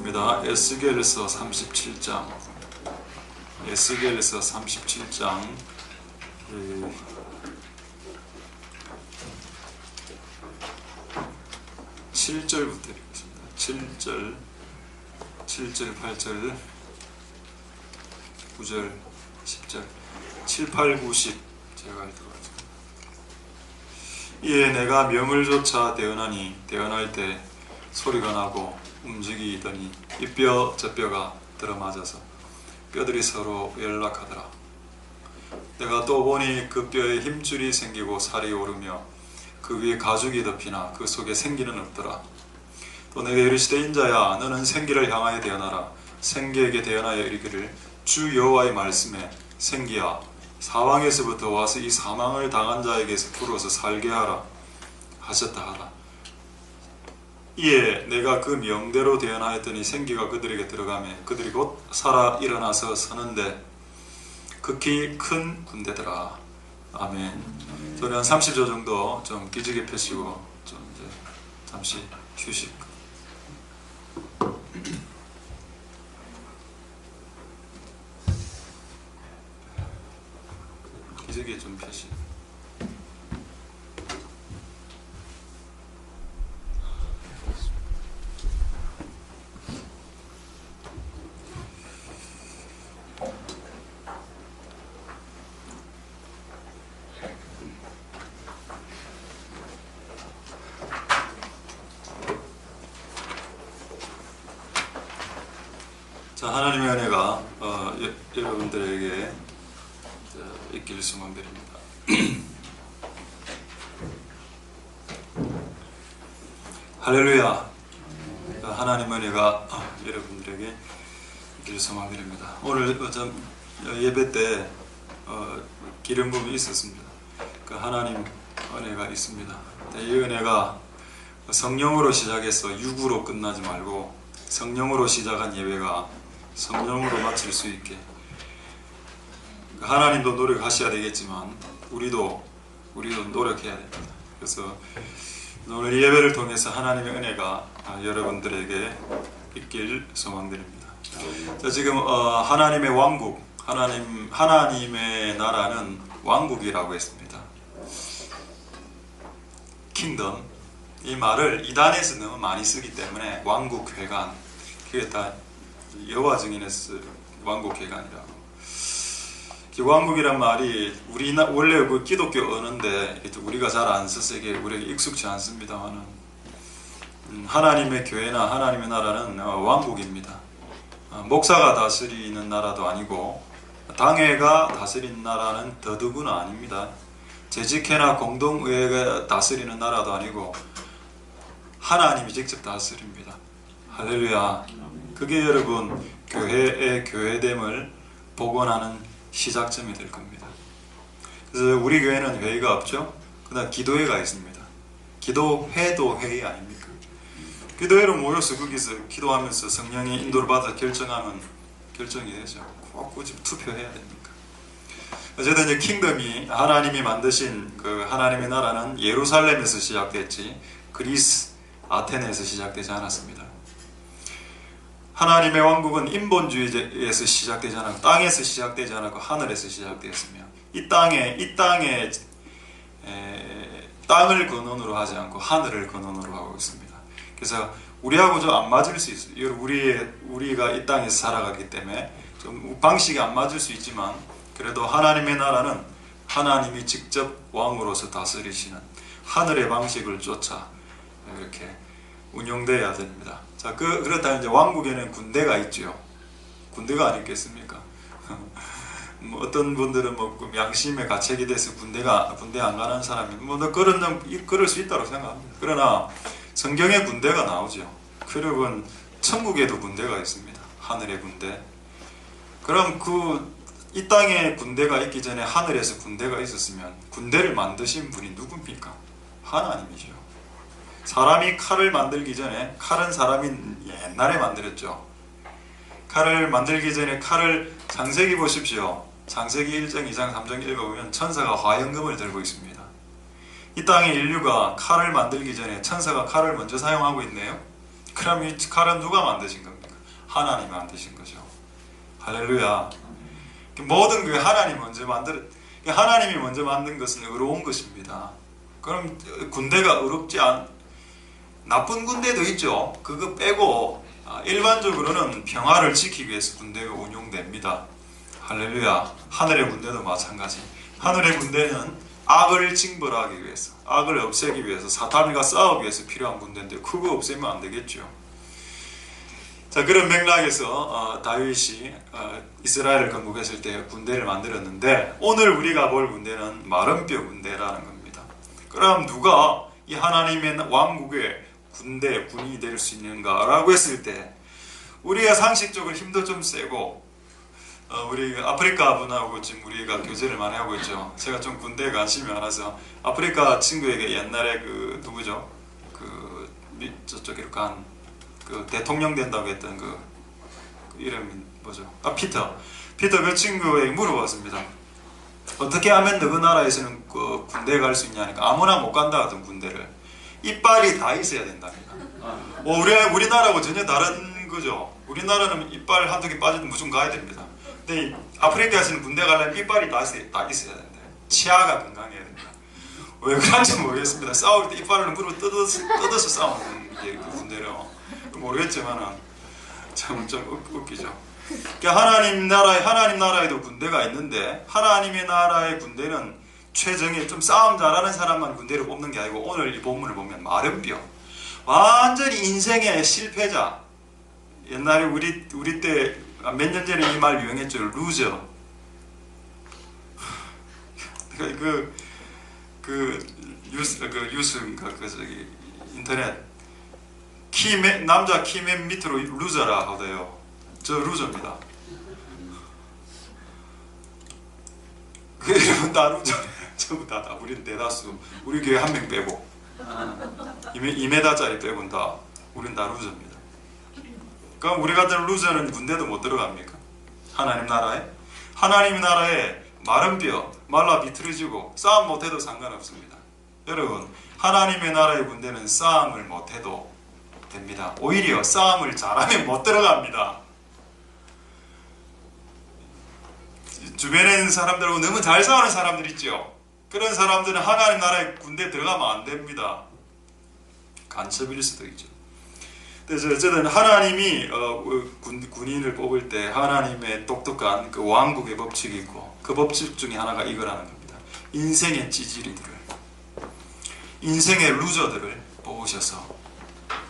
읽어보겠습니다. 에스겔서 37장. 에스겔서 37장 7절부터 읽겠습니다. 7절, 8절, 9절, 10절, 7, 8, 9, 10 제가 읽도록 하겠습니다. 이에 내가 명을 조차 대언하니 대언할 때 소리가 나고 움직이더니 이 뼈 저 뼈가 들어맞아서 뼈들이 서로 연락하더라. 내가 또 보니 그 뼈에 힘줄이 생기고 살이 오르며 그 위에 가죽이 덮이나 그 속에 생기는 없더라. 또 내가 이르시되 인자야 너는 생기를 향하여 대언하라. 생기에게 대언하여 이르기를 주 여호와의 말씀에 생기야 사방에서부터 와서 이 사망을 당한 자에게서 불어서 살게 하라 하셨다 하라. 이에 내가 그 명대로 대언하였더니 생기가 그들에게 들어가매 그들이 곧 살아 일어나서 서는데 극히 큰 군대더라. 아멘. 저는 한 30초 정도 좀 기지개 펴시고 좀 이제 잠시 휴식. 기지개 좀 펴시고. 자, 하나님의 은혜가 여러분들에게 있기를 소망드립니다. 할렐루야. 하나님의 은혜가 여러분들에게 있기를 소망드립니다. 오늘 예배 때 기름 부음이 있었습니다. 그 하나님 은혜가 있습니다. 이 은혜가 성령으로 시작해서 육으로 끝나지 말고 성령으로 시작한 예배가 성령으로 마칠 수 있게 하나님도 노력하셔야 되겠지만 우리도 노력해야 됩니다. 그래서 오늘 예배를 통해서 하나님의 은혜가 여러분들에게 있길 소망드립니다. 자, 지금 하나님의 왕국, 하나님의 나라는 왕국이라고 했습니다. 킹덤, 이 말을 이단에서 너무 많이 쓰기 때문에 왕국회관, 그게 다 여호와 증인에서 왕국회관이라고. 왕국이란 말이 원래 그 기독교 언어인데 우리가 잘 안 써서 이게 우리에게 익숙치 않습니다만은 하나님의 교회나 하나님의 나라는 왕국입니다. 목사가 다스리는 나라도 아니고 당회가 다스리는 나라는 더더구나 아닙니다. 재직회나 공동의회가 다스리는 나라도 아니고 하나님이 직접 다스립니다. 할렐루야. 그게 여러분 교회의 교회됨을 복원하는 시작점이 될 겁니다. 그래서 우리 교회는 회의가 없죠. 그다음 기도회가 있습니다. 기도회도 회의 아닙니까? 기도회로 모여서 거기서 기도하면서 성령의 인도를 받아 결정하면 결정이 되죠. 꼭 굳이 투표해야 됩니까? 어쨌든 이제 킹덤이 하나님이 만드신 그 하나님의 나라는 예루살렘에서 시작됐지 그리스 아테네에서 시작되지 않았습니다. 하나님의 왕국은 인본주의에서 시작되지 않았고 땅에서 시작되지 않았고 하늘에서 시작되었으며 이 땅을 근원으로 하지 않고 하늘을 근원으로 하고 있습니다. 그래서 우리하고 좀 안 맞을 수 있어요. 우리가 이 땅에서 살아가기 때문에 좀 방식이 안 맞을 수 있지만 그래도 하나님의 나라는 하나님이 직접 왕으로서 다스리시는 하늘의 방식을 쫓아 이렇게 운영되어야 됩니다. 자, 그렇다면 이제 왕국에는 군대가 있죠. 군대가 아니겠습니까? 뭐 어떤 분들은 뭐 양심의 가책이 돼서 군대 안 가는 사람이 그럴 수 있다고 생각합니다. 그러나 성경에 군대가 나오죠. 여러분 천국에도 군대가 있습니다. 하늘의 군대. 그럼 이 땅에 군대가 있기 전에 하늘에서 군대가 있었으면 군대를 만드신 분이 누굽니까? 하나님이죠. 사람이 칼을 만들기 전에 칼은 사람이 옛날에 만들었죠. 칼을 만들기 전에 칼을 창세기 보십시오. 창세기 1장, 2장, 3장 읽어보면 천사가 화염금을 들고 있습니다. 이 땅의 인류가 칼을 만들기 전에 천사가 칼을 먼저 사용하고 있네요. 그럼 이 칼은 누가 만드신 겁니까? 하나님이 만드신 거죠. 할렐루야. 모든 그 하나님이 먼저 만든 것은 의로운 것입니다. 그럼 군대가 나쁜 군대도 있죠. 그거 빼고 일반적으로는 평화를 지키기 위해서 군대가 운용됩니다. 할렐루야. 하늘의 군대도 마찬가지. 하늘의 군대는 악을 징벌하기 위해서, 악을 없애기 위해서, 사탄과 싸우기 위해서 필요한 군대인데 그거 없애면 안 되겠죠. 자, 그런 맥락에서 다윗이 이스라엘을 건국했을 때 군대를 만들었는데, 오늘 우리가 볼 군대는 마른뼈 군대라는 겁니다. 그럼 누가 이 하나님의 왕국의 군인이 될 수 있는가라고 했을 때, 우리가 상식적으로 힘도 좀 세고, 우리 아프리카 분하고 지금 우리가 교제를 많이 하고 있죠. 제가 좀 군대에 관심이 많아서 아프리카 친구에게 옛날에 누구죠? 저쪽으로 간 대통령 된다고 했던 그 이름이 뭐죠? 피터 그 친구에게 물어봤습니다. 어떻게 하면 너희 나라에서는 군대에 갈 수 있냐니까 아무나 못 간다 하던 군대를 이빨이 다 있어야 된답니다. 우리나라하고 전혀 다른 거죠. 우리나라는 이빨 한두 개 빠져도 무조건 가야 됩니다. 근데 아프리카에서는 군대 가려면 이빨이 다 있어야 된다. 치아가 건강해야 된다. 왜 그런지 모르겠습니다. 싸울 때 이빨을 물어 뜯어서 싸우는 게 그 군대로 모르겠지만은 좀 웃기죠. 그러니까 하나님 나라에도 군대가 있는데, 하나님의 나라의 군대는 최정예 좀 싸움 잘하는 사람만 군대를 뽑는 게 아니고, 오늘 이 본문을 보면 마른뼈, 완전히 인생의 실패자. 옛날에 우리 때 몇 년 전에 이 말 유행했죠. 루저. 뉴스인가 인터넷 남자 키 맨 밑으로 루저라 하대요. 저 루저입니다. 그 이름은 다 루저. 전부 다 우리는 대다수. 우리 교회 한 명 빼고 2m짜리 빼고는 다 우리는 다 루저입니다. 그럼 우리 같은 루저는 군대도 못 들어갑니까? 하나님 나라에 마른 뼈 말라 비틀어지고 싸움 못해도 상관없습니다. 여러분, 하나님의 나라의 군대는 싸움을 못해도 됩니다. 오히려 싸움을 잘하면 못 들어갑니다. 주변에 있는 사람들하고 너무 잘 싸우는 사람들 있죠. 그런 사람들은 하나님 나라의 군대에 들어가면 안 됩니다. 간첩일 수도 있죠. 그래서 어쨌든 하나님이 군인을 뽑을 때 하나님의 독특한 그 왕국의 법칙이 있고, 그 법칙 중에 하나가 이거라는 겁니다. 인생의 찌질이들을, 인생의 루저들을 뽑으셔서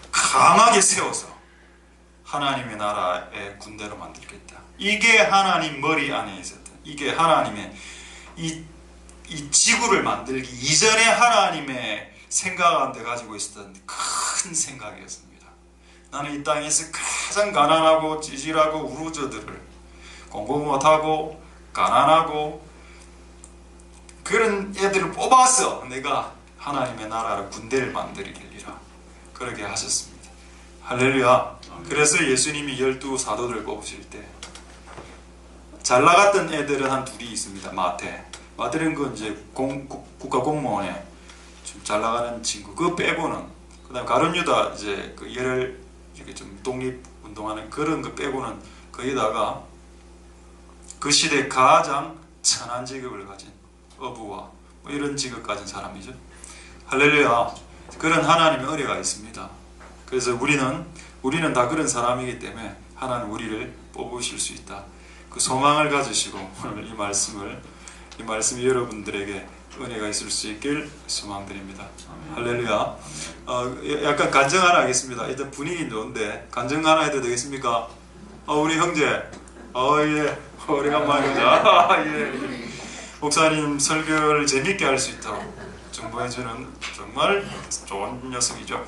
강하게 세워서 하나님의 나라의 군대로 만들겠다. 이게 하나님 머리 안에 있었던, 이게 하나님의 이 지구를 만들기 이전에 하나님의 생각 가운데 가지고 있었던 큰 생각이었습니다. 나는 이 땅에서 가장 가난하고 찌질하고 우루저들을, 공부 못하고 가난하고 그런 애들을 뽑아서 내가 하나님의 나라를 군대를 만들기리라 그렇게 하셨습니다. 할렐루야. 그래서 예수님이 12 사도들을 뽑으실 때 잘 나갔던 애들은 한 둘이 있습니다. 마태는 그 이제 국가 공무원에 좀 잘 나가는 친구, 그거 빼고는, 그다음 가룟 유다 이제 그 얘를 이렇게 좀 독립 운동하는 그런 거 빼고는 거기다가 그 시대 가장 천한 직업을 가진 어부와 뭐 이런 직업 가진 사람이죠. 할렐루야. 그런 하나님의 은혜가 있습니다. 그래서 우리는 다 그런 사람이기 때문에 하나님 우리를 뽑으실 수 있다. 그 소망을 가지시고 오늘 이 말씀이 여러분들에게 은혜가 있을 수 있길 소망드립니다. 할렐루야. 약간 간증 하나 하겠습니다. 일단 분위기는 좋은데 간증 하나 해도 되겠습니까? 우리 형제, 예, 오래간만이다. 예. 목사님 설교를 재밌게 할 수 있도록 정보해주는 정말 좋은 녀석이죠.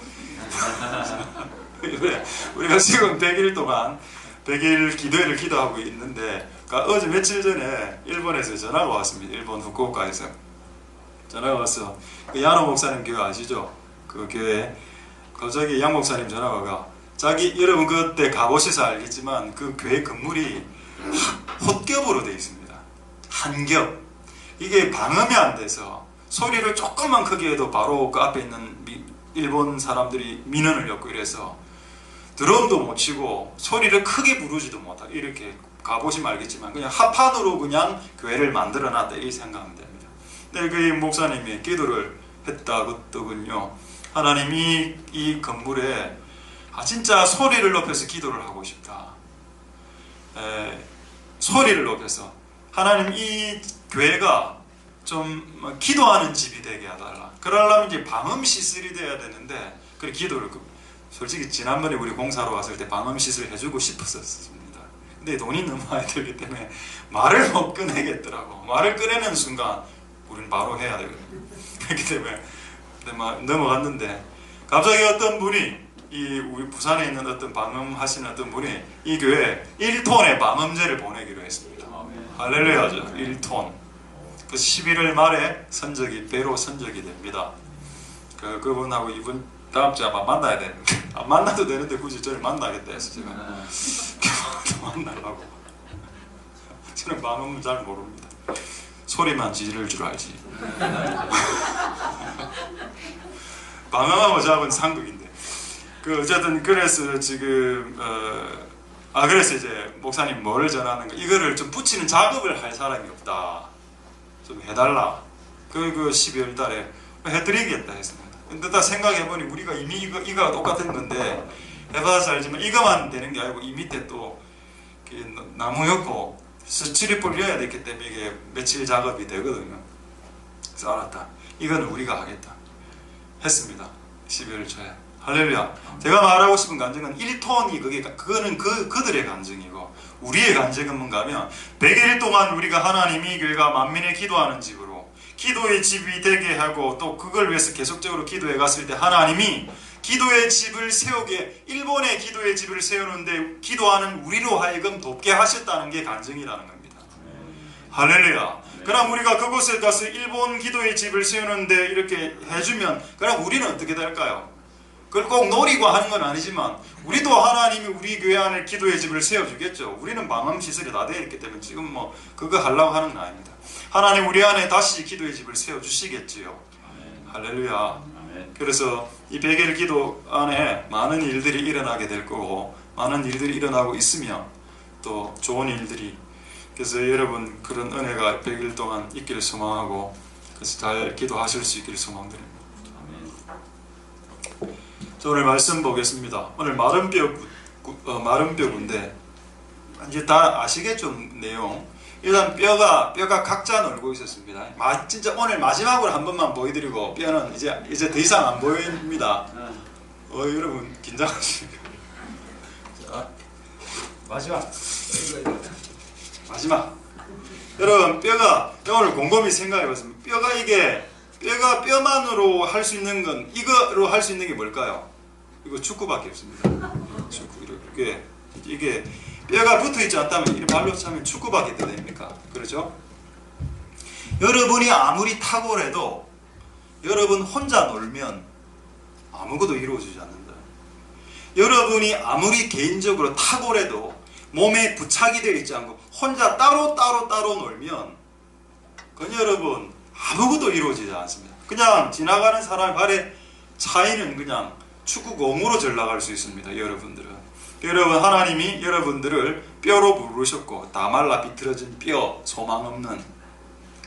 우리가 지금 100일 동안 100일 기도회를 기도하고 있는데, 어제 며칠 전에 일본에서 전화가 왔습니다. 일본 후쿠오카에서 전화가 왔어. 그 야노 목사님 교회 아시죠? 그 교회 갑자기 양 목사님 전화가 여러분 그때 가보셔서 알겠지만 그 교회 건물이 헛겹으로 되어 있습니다. 한 겹. 이게 방음이 안 돼서 소리를 조금만 크게 해도 바로 그 앞에 있는 일본 사람들이 민원을 엮고 이래서 드럼도 못 치고 소리를 크게 부르지도 못하고 이렇게 가보시면 알겠지만 그냥 합판으로 그냥 교회를 만들어놨다 이 생각하면 됩니다. 근데 그 목사님이 기도를 했다거든요. 하나님이 이 건물에 진짜 소리를 높여서 기도를 하고 싶다. 소리를 높여서 하나님 이 교회가 좀 기도하는 집이 되게 해달라. 그러려면 이제 방음 시설이 돼야 되는데 그래 기도를 솔직히 지난번에 우리 공사로 왔을 때 방음 시설 해주고 싶었습니다. 근데 돈이 너무 많이 들기 때문에 말을 못 꺼내겠더라고. 말을 꺼내는 순간 우리는 바로 해야 되거든요. 그렇기 때문에 넘어갔는데 갑자기 어떤 분이 이 우리 부산에 있는 어떤 방음하시는 어떤 분이 이 교회에 1톤의 방음제를 보내기로 했습니다. 할렐루야죠. 1톤. 그 11월 말에 선적이 배로 선적이 됩니다. 그분하고 이분 다음 주에 아마 만나야 되는데 안 만나도 되는데 굳이 저를 만나겠다 해서 제가 만나려고. 저는 방음은 잘 모릅니다. 소리만 지를 줄 알지. 방음하고 잡은 상극인데. 어쨌든 그래서 지금 그래서 이제 목사님 뭐를 전하는 거 이거를 좀 붙이는 작업을 할 사람이 없다. 좀 해달라. 그 12월 달에 해드리겠다 했습니다. 근데 다 생각해보니 우리가 이미 이거가 똑같은 건데 해봐서 알지만 이거만 되는 게 아니고 이 밑에 또 나무였고 스칠이 뿌려야 되기 때문에 이게 며칠 작업이 되거든요. 그래서 알았다. 이거는 우리가 하겠다. 했습니다. 12월 초에. 할렐루야. 제가 말하고 싶은 간증은 1톤이 그거는 그들의 간증이고 우리의 간증은 뭔가 하면 100일 동안 우리가 하나님이 교회가 만민의 기도하는 집으로 기도의 집이 되게 하고 또 그걸 위해서 계속적으로 기도해 갔을 때 하나님이 기도의 집을 세우게 일본의 기도의 집을 세우는데 기도하는 우리로 하여금 돕게 하셨다는 게 간증이라는 겁니다. 할렐루야. 그럼 우리가 그곳에 가서 일본 기도의 집을 세우는데 이렇게 해주면 그럼 우리는 어떻게 될까요? 그걸 꼭 노리고 하는 건 아니지만 우리도 하나님이 우리 교회 안에 기도의 집을 세워주겠죠. 우리는 방음시설이 다 되어 있기 때문에 지금 그거 하려고 하는 건 아닙니다. 하나님 우리 안에 다시 기도의 집을 세워주시겠지요. 할렐루야. 아멘. 그래서 이 100일 기도 안에 많은 일들이 일어나게 될 거고 많은 일들이 일어나고 있으면 또 좋은 일들이 그래서 여러분 그런 은혜가 100일 동안 있기를 소망하고 그래서 잘 기도하실 수 있기를 소망드립니다. 자, 오늘 말씀 보겠습니다. 오늘 마른 뼈군데 이제 다 아시겠죠 내용. 일단 뼈가 각자 놀고 있었습니다. 진짜 오늘 마지막으로 한 번만 보여드리고 뼈는 이제 더 이상 안 보입니다. 여러분 긴장하시니까. 자, 마지막. 여러분 뼈가 오늘 곰곰이 생각해봤습니다. 뼈가 뼈만으로 할 수 있는 건 이거로 할 수 있는 게 뭘까요? 이거 축구밖에 없습니다. 축구 이게 뼈가 붙어 있지 않다면 이 발로 차면 축구밖에 더 됩니까? 그렇죠? 여러분이 아무리 탁월해도 여러분 혼자 놀면 아무것도 이루어지지 않는다. 여러분이 아무리 개인적으로 탁월해도 몸에 부착이 되어 있지 않고 혼자 따로 놀면 그건 여러분 아무것도 이루어지지 않습니다. 그냥 지나가는 사람 발에 차이는 그냥 축구공으로 전락할 수 있습니다. 여러분들은. 여러분 하나님이 여러분들을 뼈로 부르셨고 다 말라 비틀어진 뼈 소망 없는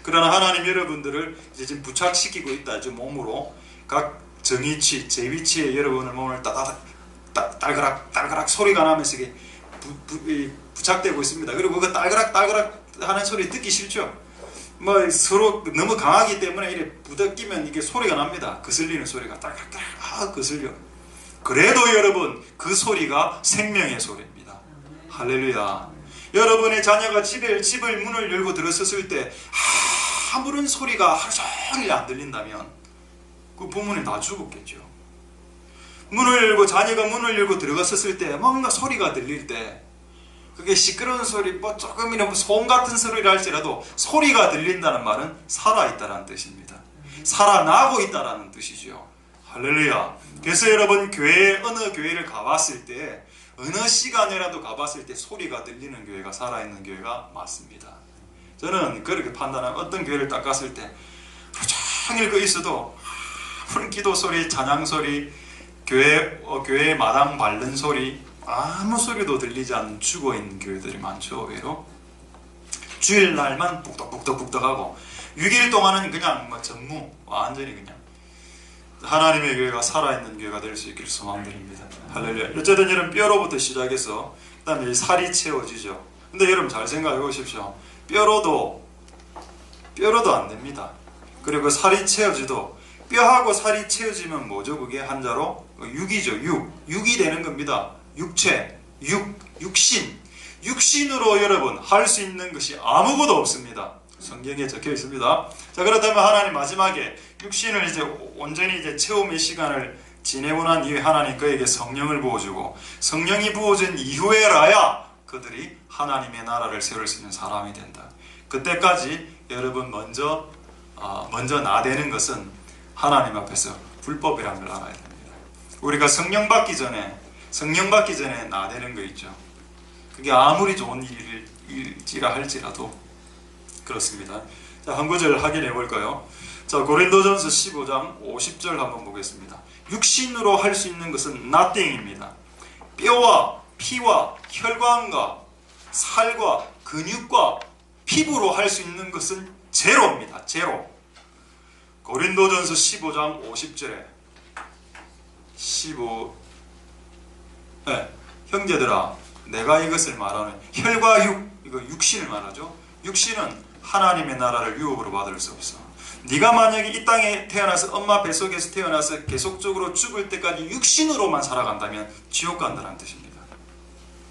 그러나 하나님 여러분들을 이제 지금 부착시키고 있다. 지금 몸으로 각 정위치 제 위치에 여러분의 몸을 딸그락 소리가 나면서 이게 부착되고 있습니다. 그리고 그 딸그락 하는 소리 듣기 싫죠? 서로 너무 강하기 때문에 이렇게 부닥끼면 이게 소리가 납니다. 거슬리는 소리가 딸그락 거슬려. 그래도 여러분 그 소리가 생명의 소리입니다. 할렐루야. 여러분의 자녀가 집을 문을 열고 들어섰을 때 아무런 소리가 하루 종일 안 들린다면 그 부모는 다 죽었겠죠. 자녀가 문을 열고 들어갔었을 때 뭔가 소리가 들릴 때 그게 시끄러운 소리 조금이라도 소음 같은 소리를 할지라도 소리가 들린다는 말은 살아있다는 뜻입니다. 살아나고 있다는 뜻이죠. 할렐루야. 그래서 여러분 어느 교회를 가봤을 때 어느 시간이라도 가봤을 때 소리가 들리는 교회가 살아있는 교회가 맞습니다. 저는 그렇게 판단하면 어떤 교회를 딱 갔을 때 하루 종일 있어도 푸른 기도 소리, 찬양 소리, 교회 마당 밟는 소리, 아무 소리도 들리지 않는 죽어있는 교회들이 많죠. 의외로 주일날만 북덕북덕하고 6일 동안은 그냥 뭐 전무, 완전히 그냥 하나님의 교회가 살아있는 교회가 될 수 있기를 소망드립니다. 할렐루야. 어쨌든 여러분, 뼈로부터 시작해서 그 다음에 살이 채워지죠. 근데 여러분 잘 생각해 보십시오. 뼈로도 안 됩니다. 그리고 살이 채워지도, 뼈하고 살이 채워지면 뭐죠? 그게 한자로 육이죠. 육이 되는 겁니다. 육체, 육신. 육신으로 여러분 할 수 있는 것이 아무것도 없습니다. 성경에 적혀 있습니다. 자, 그렇다면 하나님 마지막에 육신을 이제 온전히 이제 체험의 시간을 지내고 난 이후에 하나님 그에게 성령을 부어주고, 성령이 부어진 이후에라야 그들이 하나님의 나라를 세울 수 있는 사람이 된다. 그때까지 여러분 먼저 나대는 것은 하나님 앞에서 불법이라는 걸 알아야 됩니다. 우리가 성령 받기 전에 나대는 거 있죠. 그게 아무리 좋은 일일지라 할지라도 그렇습니다. 자, 한 구절 확인해 볼까요? 자, 고린도전서 15장 50절 한번 보겠습니다. 육신으로 할 수 있는 것은 nothing입니다. 뼈와 피와 혈관과 살과 근육과 피부로 할 수 있는 것은 제로입니다. 제로. 고린도전서 15장 50절에 형제들아, 내가 이것을 말하는 혈과 육, 이거 육신을 말하죠. 육신은 하나님의 나라를 유업으로 받을 수 없어. 네가 만약에 이 땅에 태어나서 엄마 뱃속에서 태어나서 계속적으로 죽을 때까지 육신으로만 살아간다면 지옥 간다는 뜻입니다.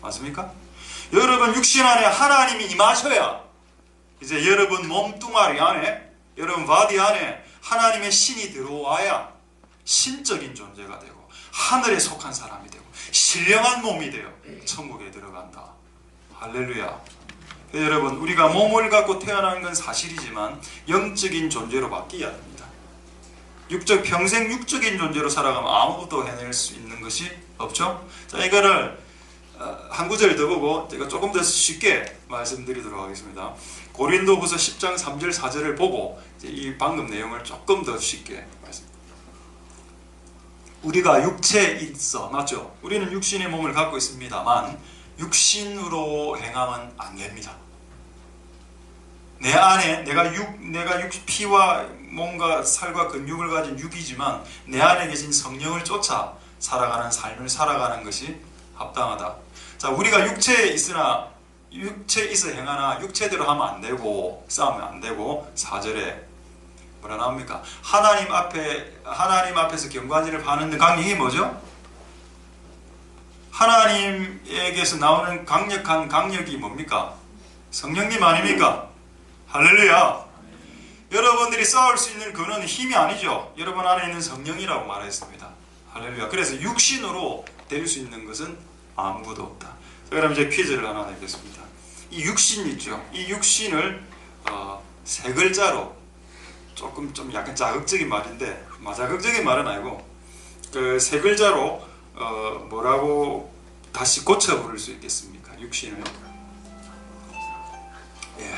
맞습니까? 여러분, 육신 안에 하나님이 임하셔야 이제 여러분 몸뚱아리 안에, 여러분 바디 안에 하나님의 신이 들어와야 신적인 존재가 되고 하늘에 속한 사람이 되고 신령한 몸이 되어 천국에 들어간다. 할렐루야. 여러분, 우리가 몸을 갖고 태어난 건 사실이지만 영적인 존재로 바뀌어야 합니다. 평생 육적인 존재로 살아가면 아무것도 해낼 수 있는 것이 없죠. 자, 이거를 한 구절 더 보고 제가 조금 더 쉽게 말씀드리도록 하겠습니다. 고린도후서 10장 3절 4절을 보고 이 방금 내용을 조금 더 쉽게 말씀드립니다. 우리가 육체에 있어, 맞죠? 우리는 육신의 몸을 갖고 있습니다만 육신으로 행하면 안 됩니다. 내 안에 내가 피와 몸과 살과 근육을 가진 육이지만 내 안에 계신 성령을 쫓아 살아가는 삶을 살아가는 것이 합당하다. 자, 우리가 육체에 있어 행하나 육체대로 하면 안 되고 싸우면 안 되고 4절에 뭐라 나옵니까? 하나님 앞에서 경관지를 파는 강력이 뭐죠? 하나님에게서 나오는 강력한 강력이 뭡니까? 성령님 아닙니까? 할렐루야. 여러분들이 싸울 수 있는 그는 힘이 아니죠. 여러분 안에 있는 성령이라고 말했습니다. 할렐루야. 그래서 육신으로 될 수 있는 것은 아무것도 없다. 자, 그럼 이제 퀴즈를 하나 내겠습니다. 이 육신 있죠. 이 육신을 세 글자로 좀 약간 자극적인 말인데, 자극적인 말은 아니고 그 세 글자로 뭐라고 다시 고쳐 부를 수 있겠습니까? 육신을. 예.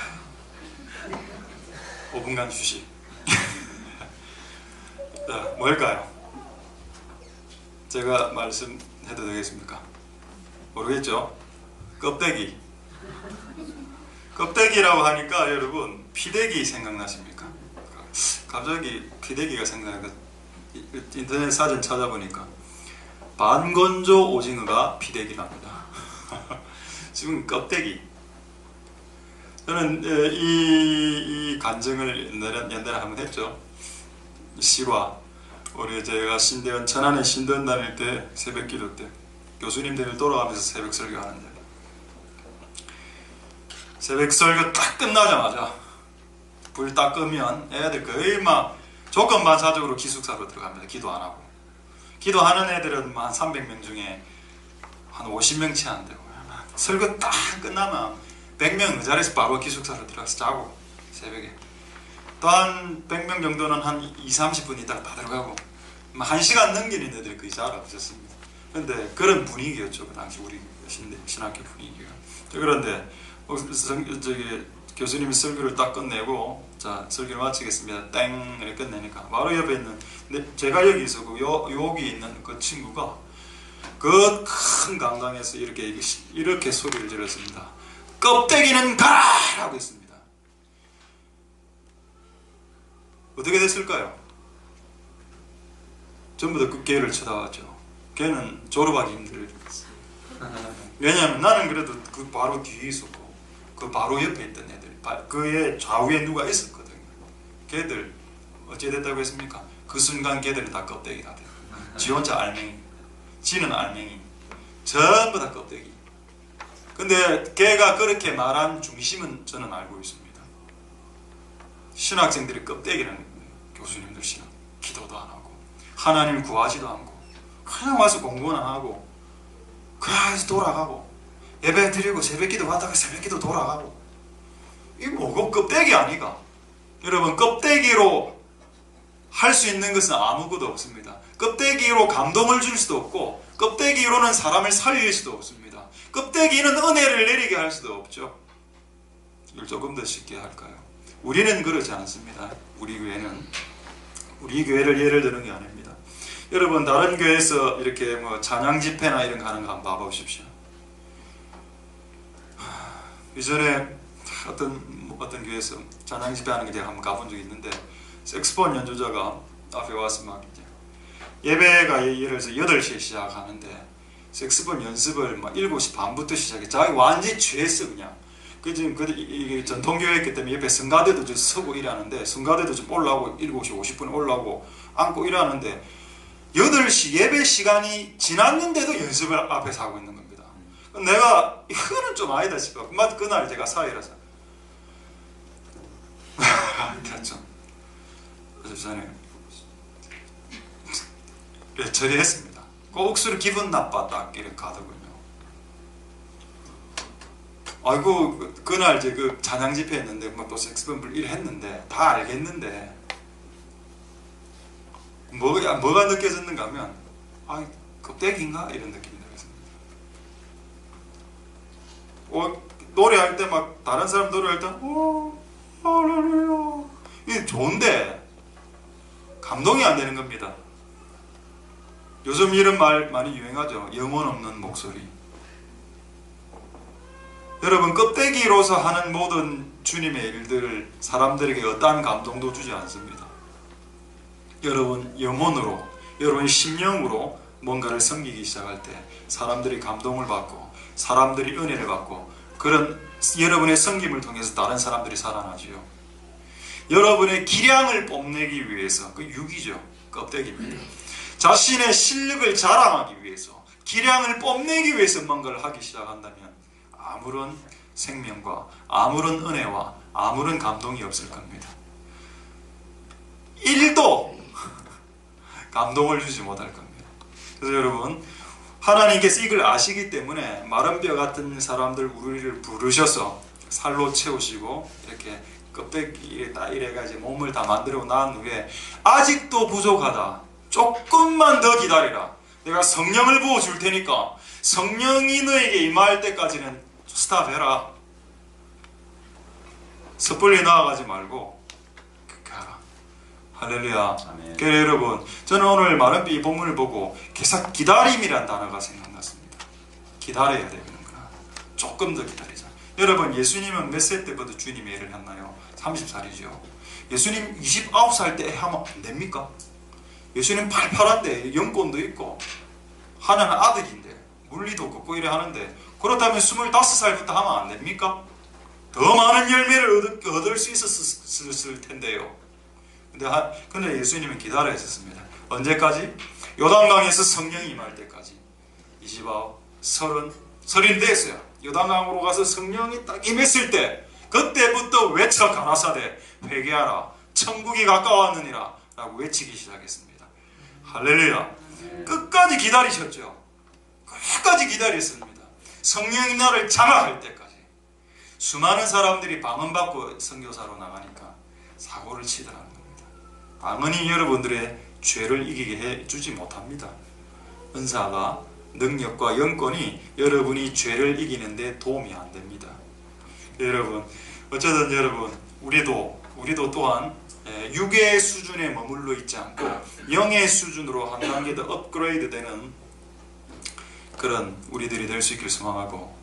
5분간 휴식. 자, 뭘까요? 제가 말씀해도 되겠습니까? 모르겠죠? 껍데기. 껍데기라고 하니까 여러분 피대기 생각나십니까? 갑자기 피대기가 생각나니까 인터넷 사진 찾아보니까 반건조 오징어가 피대기랍니다. 지금 껍데기. 저는 이 간증을 옛날에 한번 했죠. 실화. 우리 제가 천안에 신대원 다닐 때 새벽 기도 때 교수님들을 돌아가면서 새벽 설교하는데, 새벽 설교 딱 끝나자마자 불 딱 끄면 애들 거의 막 조건반사적으로 기숙사로 들어갑니다. 기도 안 하고. 기도하는 애들은 한 300명 중에 한 50명 채 안 되고, 설교 딱 끝나면 100명 그 자리에서 바로 기숙사로 들어가서 자고, 새벽에 또 한 100명 정도는 한 20-30분 있다가 다 들어가고, 1시간 넘기는 애들이 거의 잘 없었습니다. 그런데 그런 분위기였죠. 그 당시 우리 신학교 분위기가. 그런데 교수님이 설교를 딱 끝내고 자 설교를 마치겠습니다 땡 이렇게 끝내니까 바로 옆에 있는 제가 여기 있었고 여기 있는 그 친구가 그 큰 강당에서 이렇게 소리를 질렀습니다. 껍데기는 가라! 라고 했습니다. 어떻게 됐을까요? 전부 다 그 걔를 쳐다봤죠. 걔는 졸업하기 힘들었어요. 왜냐하면 나는 그래도 그 바로 뒤에 있었고 그 바로 옆에 있던 애들 그의 좌우에 누가 있었거든요. 걔들 어찌 됐다고 했습니까? 그 순간 걔들은 다 껍데기가 돼요. 지 혼자 알맹이, 지는 알맹이, 전부 다 껍데기. 근데 걔가 그렇게 말한 중심은 저는 알고 있습니다. 신학생들이 껍데기라는 거예요. 교수님들 신학 기도도 안 하고 하나님 구하지도 않고 그냥 와서 공부는 안 하고 그냥 돌아가고 예배 드리고 새벽기도 왔다가 새벽기도 돌아가고 이거 뭐고 껍데기 아니가? 여러분 껍데기로 할 수 있는 것은 아무것도 없습니다. 껍데기로 감동을 줄 수도 없고 껍데기로는 사람을 살릴 수도 없습니다. 껍데기는 은혜를 내리게 할 수도 없죠. 이걸 조금 더 쉽게 할까요? 우리는 그렇지 않습니다. 우리 교회는 우리 교회를 예를 드는 게 아닙니다. 여러분 다른 교회에서 이렇게 뭐 찬양 집회나 이런 거 하는 거 한번 봐보십시오. 이전에 어떤 교회에서 찬양 집회 하는 게 제가 한번 가본 적이 있는데 색스폰 연주자가 앞에 와서 막 예배가 예를 들어서 8시에 시작하는데 색스폰 연습을 막 7시 반부터 시작해. 자기 완전히 취했어 그냥. 그 지금 이게 전통교회였기 때문에 옆에 성가대도 좀 서고 일하는데 성가대도 좀 올라오고 7시 50분에 올라오고 앉고 일하는데 8시 예배 시간이 지났는데도 연습을 앞에서 하고 있는 겁니다. 내가 이거는 좀 아니다 싶어. 그날 제가 사회라서 그렇죠. 그래서 전에 처리했습니다. 꼭수로 기분 나빴다 이렇게 가더군요. 아이고 그날 이제 그 찬양 집회 했는데 또 색스폰 일 했는데 다 알겠는데 뭐가 느껴졌는가 하면 아 껍데기인가 이런 느낌이 들었습니다. 노래할 때 막 다른 사람 노래할 때 할렐루야 이게 좋은데 감동이 안 되는 겁니다. 요즘 이런 말 많이 유행하죠. 영혼 없는 목소리. 여러분 껍데기로서 하는 모든 주님의 일들을 사람들에게 어떠한 감동도 주지 않습니다. 여러분 영혼으로 여러분 심령으로 뭔가를 섬기기 시작할 때 사람들이 감동을 받고 사람들이 은혜를 받고 그런 여러분의 섬김을 통해서 다른 사람들이 살아나지요. 여러분의 기량을 뽐내기 위해서 그 육이죠. 껍데기입니다. 자신의 실력을 자랑하기 위해서 기량을 뽐내기 위해서 뭔가를 하기 시작한다면 아무런 생명과 아무런 은혜와 아무런 감동이 없을 겁니다. 1도 감동을 주지 못할 겁니다. 그래서 여러분 하나님께서 이걸 아시기 때문에 마른 뼈 같은 사람들 우리를 부르셔서 살로 채우시고 이렇게 껍데기에 딱 이래가지고 몸을 다 만들어 난 후에 아직도 부족하다. 조금만 더 기다리라. 내가 성령을 부어줄 테니까 성령이 너에게 임할 때까지는 스탑해라. 섣불리 나아가지 말고 그렇게 하라. 할렐루야. 그래 여러분 저는 오늘 마른 뼈 이 본문을 보고 계속 기다림이란 단어가 생각났습니다. 기다려야 되는구나. 조금 더 기다리자. 여러분 예수님은 몇 세 때부터 주님의 일을 했나요? 30살이죠. 예수님 29살 때 하면 안 됩니까? 예수님 팔팔한데 영권도 있고 하나는 아들인데 물리도 걷고 이래 하는데 그렇다면 25살부터 하면 안 됩니까? 더 많은 열매를 얻을 수 있었을 텐데요. 근데 예수님은 기다려 있었습니다. 언제까지? 요단강에서 성령이 임할 때까지. 29, 30 됐어요. 요단강으로 가서 성령이 딱 임했을 때 그때부터 외쳐 가라사대 회개하라 천국이 가까웠느니라 라고 외치기 시작했습니다. 할렐루야. 끝까지 기다리셨죠. 끝까지 기다렸습니다. 성령이 나를 장악할 때까지. 수많은 사람들이 방언받고 선교사로 나가니까 사고를 치더라는 겁니다. 방언이 여러분들의 죄를 이기게 해주지 못합니다. 은사가 능력과 영권이 여러분이 죄를 이기는데 도움이 안 됩니다. 여러분 어쨌든 여러분, 우리도 또한 육의 수준에 머물러 있지 않고 영의 수준으로 한 단계 더 업그레이드 되는 그런 우리들이 될 수 있길 소망하고,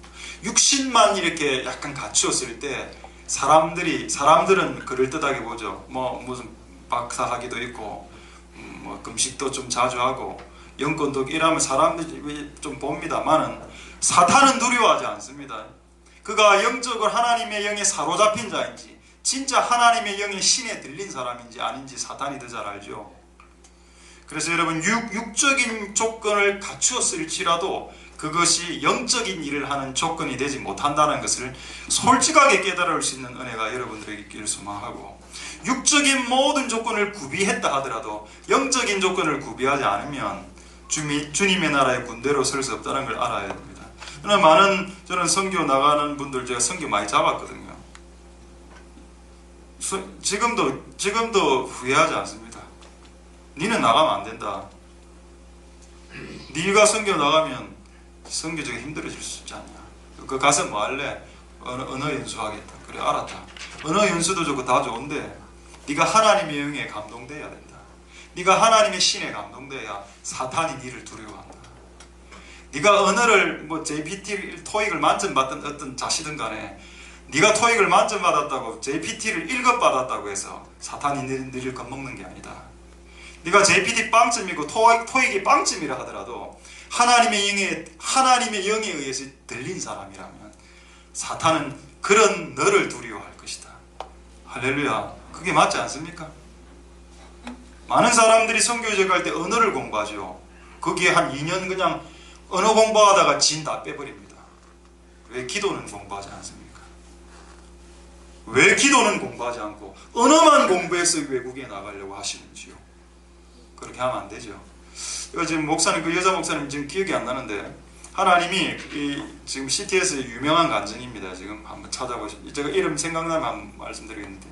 육신만 이렇게 약간 갖추었을 때 사람들은 그럴듯하게 보죠. 뭐 무슨 박사학위도 있고 뭐 금식도 좀 자주 하고 영권도 이러면 사람들이 좀 봅니다만은 사탄은 두려워하지 않습니다. 그가 영적으로 하나님의 영에 사로잡힌 자인지 진짜 하나님의 영의 신에 들린 사람인지 아닌지 사탄이 더 잘 알죠. 그래서 여러분, 육적인 조건을 갖추었을지라도 그것이 영적인 일을 하는 조건이 되지 못한다는 것을 솔직하게 깨달을 수 있는 은혜가 여러분들에게 있기를 소망하고, 육적인 모든 조건을 구비했다 하더라도 영적인 조건을 구비하지 않으면 주님의 나라의 군대로 설 수 없다는 걸 알아야 됩니다. 저는 선교 나가는 분들 제가 선교 많이 잡았거든요. 지금도 후회하지 않습니다. 니는 나가면 안 된다. 네가 선교 나가면 선교적이 힘들어질 수 있지 않냐. 그 가서 뭐 할래? 언어 연수하겠다. 그래, 알았다. 언어 연수도 좋고 다 좋은데 네가 하나님의 영에 감동돼야 된다. 네가 하나님의 신에 감동돼야 사탄이 네를 두려워한다. 네가 언어를 뭐 JPT, 토익을 만점 받던 어떤 자시든 간에 네가 토익을 만점 받았다고 JPT를 1급 받았다고 해서 사탄이 너를 겁먹는 게 아니다. 네가 JPT 빵점이고 토익이 빵점이라 하더라도 하나님의 영에 의해서 들린 사람이라면 사탄은 그런 너를 두려워할 것이다. 할렐루야. 그게 맞지 않습니까? 많은 사람들이 선교지에 갈 때 언어를 공부하죠. 거기에 한 2년 그냥 언어 공부하다가 진 다 빼버립니다. 왜 기도는 공부하지 않습니까? 왜 기도는 공부하지 않고 언어만 공부해서 외국에 나가려고 하시는지요? 그렇게 하면 안 되죠. 지금 목사님, 그 여자 목사님 지금 기억이 안 나는데, 하나님이 지금 CT에서 유명한 간증입니다. 지금 한번 찾아보시면, 제가 이름 생각나면 한번 말씀드리겠는데,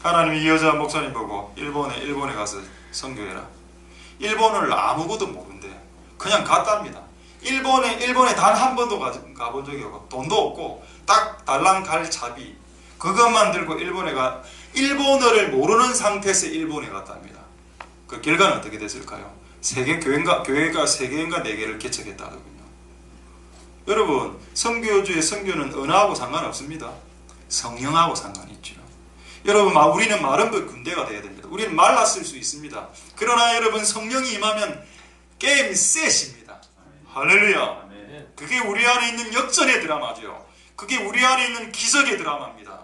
하나님이 이 여자 목사님 보고 일본에 가서 선교해라. 일본어를 아무것도 모르는데 그냥 갔답니다. 일본에 단 한 번도 가본 적이 없고 돈도 없고 딱 달랑 갈 차비 그것만 들고 일본어를 모르는 상태에서 일본에 갔답니다. 그 결과는 어떻게 됐을까요? 교회가 3개인가 4개를 개척했다더군요. 여러분, 선교주의 선교는 언어하고 상관없습니다. 성령하고 상관이 있죠. 여러분, 우리는 마른불 군대가 되어야 됩니다. 우리는 말랐을 수 있습니다. 그러나 여러분, 성령이 임하면 게임이 셋입니다. 할렐루야. 그게 우리 안에 있는 역전의 드라마죠. 그게 우리 안에 있는 기적의 드라마입니다.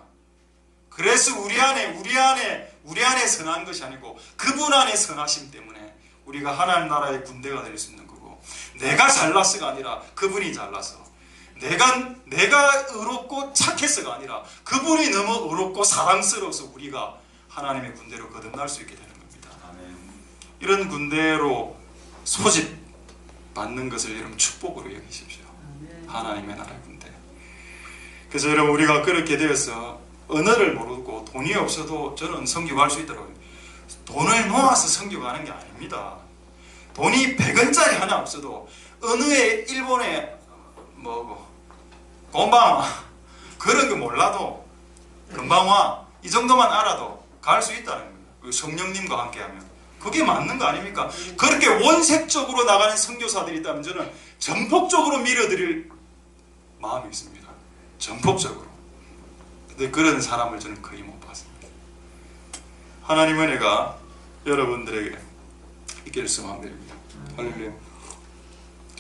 그래서 우리 안에 선한 것이 아니고 그분 안에 선하심 때문에 우리가 하나님 나라의 군대가 될 수 있는 거고, 내가 잘났어가 아니라 그분이 잘나서, 내가 의롭고 착해서가 아니라 그분이 너무 의롭고 사랑스러워서 우리가 하나님의 군대로 거듭날 수 있게 되는 겁니다. 이런 군대로 소집 받는 것을 여러분 축복으로 여기십시오. 하나님의 나라의 군대. 그래서 여러분, 우리가 그렇게 되어서 언어를 모르고 돈이 없어도 저는 선교할 수 있더라고요. 돈을 모아서 선교하는 게 아닙니다. 돈이 100원짜리 하나 없어도 어느에 일본에 곤방와 그런 거 몰라도 금방와 이 정도만 알아도 갈 수 있다는 겁니다. 성령님과 함께하면 그게 맞는 거 아닙니까? 그렇게 원색적으로 나가는 선교사들이 있다면 저는 전폭적으로 밀어드릴 마음이 있습니다. 전폭적으로. 근데 그런 사람을 저는 거의 못 봤습니다. 하나님 은혜가 여러분들에게 있기를 소망드립니다. 할렐루야.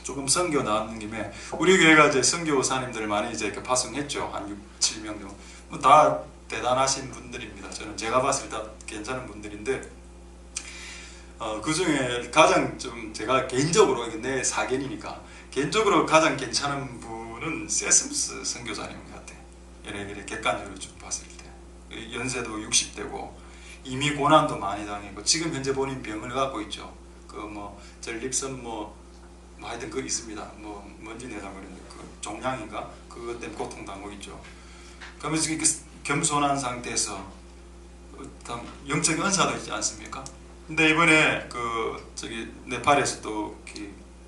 조금 선교 나왔는 김에 우리 교회가 이제 선교사님들 많이 이제 이렇게 파송했죠. 한 6, 7명 정도. 뭐 다 대단하신 분들입니다. 저는 제가 봤을 때 다 괜찮은 분들인데, 그 중에 가장 좀 제가 개인적으로, 내 사견이니까 개인적으로 가장 괜찮은 분은 세스무스 선교사님 같아. 이래 객관적으로 좀 봤을 때 연세도 60대고 이미 고난도 많이 당했고 지금 현재 본인 병을 갖고 있죠. 전립선 하여튼 그거 있습니다. 뭔지 내가 모르는데 그 종양인가 그것 때문에 고통당하고 있죠. 그러면서 겸손한 상태에서 영적인 은사도 있지 않습니까? 근데 이번에 네팔에서 또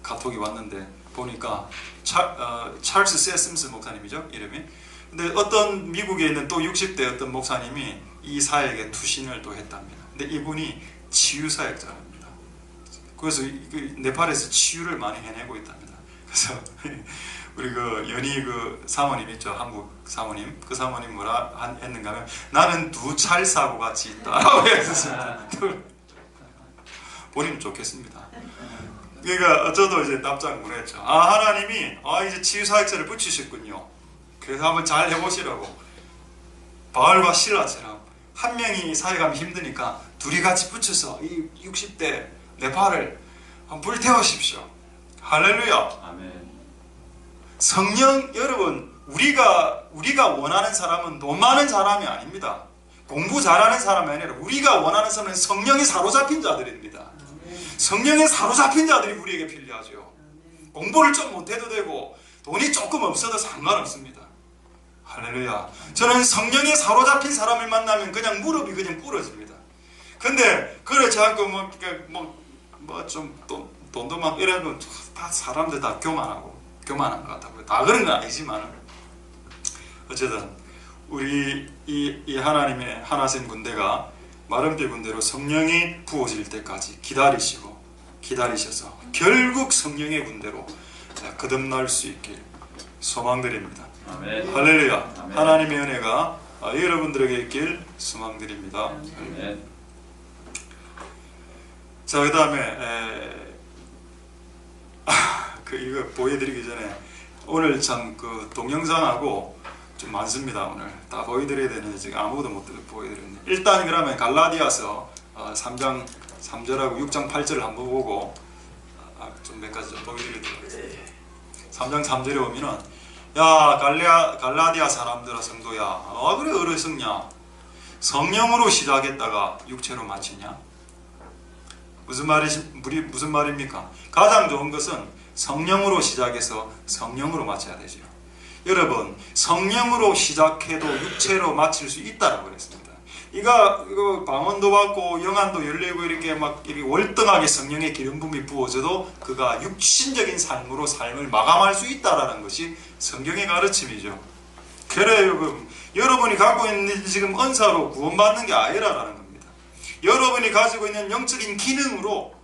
카톡이 왔는데 보니까 찰스 세스무스 목사님이죠, 이름이. 근데 어떤 미국에 있는 또 60대 어떤 목사님이 이 사역에 투신을 또 했답니다. 근데 이분이 치유 사역자입니다. 그래서 네팔에서 치유를 많이 해내고 있답니다. 그래서 우리 그 연희 그 사모님 있죠, 한국 사모님. 그 사모님 뭐라 했는가 하면 나는 두 찰 사고 같이 있다라고 했습니다. 본인은 좋겠습니다. 그러니까 저도 이제 납작을 했죠. 하나님이 이제 치유 사역자를 붙이셨군요. 그래서 한번 잘 해보시라고. 바울과 실라처럼 한 명이 사역하면 힘드니까 둘이 같이 붙여서 이 60대 네팔을 불태우십시오. 할렐루야. 아멘. 성령 여러분, 우리가 원하는 사람은 돈 많은 사람이 아닙니다. 공부 잘하는 사람이 아니라 우리가 원하는 사람은 성령에 사로잡힌 자들입니다. 성령에 사로잡힌 자들이 우리에게 필요하죠. 공부를 좀 못해도 되고 돈이 조금 없어도 상관없습니다. 할렐루야. 저는 성령에 사로잡힌 사람을 만나면 그냥 무릎이 그냥 꿇어집니다. 근데 그렇지 않고 좀 돈도 막 이러면 다 사람들 다 교만한 것 같다고요. 다 그런 건 아니지만 어쨌든 우리 이 하나님의 하나님 군대가 마른뼈 군대로 성령이 부어질 때까지 기다리셔서 결국 성령의 군대로 거듭날 수 있길 소망드립니다. 아멘. 할렐루야. 아멘. 하나님의 은혜가 여러분들에게 있길 소망드립니다. 아멘. 자, 그 다음에 이거 보여드리기 전에 오늘 참 그 동영상하고 좀 많습니다. 오늘 다 보여드려야 되는데 지금 아무것도 못 보여드렸네. 일단 그러면 갈라디아서 3장 3절하고 6장 8절을 한번 보고 좀 몇 가지 좀 보여드리도록 하겠습니다. 3장 3절에 보면은 야 갈라디아 사람들아 성도야, 그래 어리석냐? 성령으로 시작했다가 육체로 마치냐? 무슨 말입니까? 가장 좋은 것은 성령으로 시작해서 성령으로 마쳐야 되죠. 여러분, 성령으로 시작해도 육체로 마칠 수 있다라고 그랬습니다. 이거 방언도 받고 영안도 열리고 이렇게 월등하게 성령의 기름 부음이 부어져도 그가 육신적인 삶으로 삶을 마감할 수 있다라는 것이 성경의 가르침이죠. 그래 여러분이 갖고 있는 지금 은사로 구원받는 게 아니라라는 겁니다. 여러분이 가지고 있는 영적인 기능으로,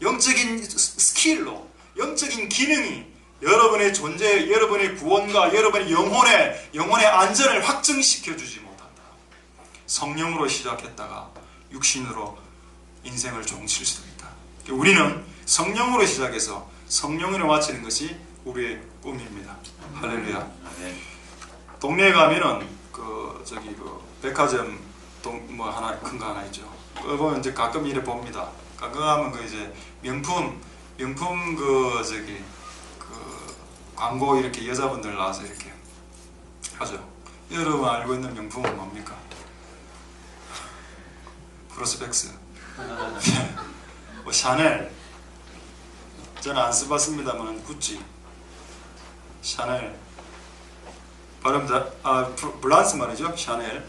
영적인 스킬로, 영적인 기능이 여러분의 존재, 여러분의 구원과 여러분의 영혼의 안전을 확증시켜 주지 못한다. 성령으로 시작했다가 육신으로 인생을 종칠 수도 있다. 우리는 성령으로 시작해서 성령으로 마치는 것이 우리의 꿈입니다. 할렐루야. 동네에 가면은 백화점 하나 큰 거 하나 있죠. 그거 이제 가끔 이래 봅니다. 가끔 하면 이제 명품 광고 이렇게 여자분들 나와서 이렇게 하죠. 여러분 알고 있는 명품은 뭡니까? 프로스펙스, 샤넬. 저는 안 써봤습니다만 구찌, 샤넬. 발음 블란스 말이죠. 샤넬.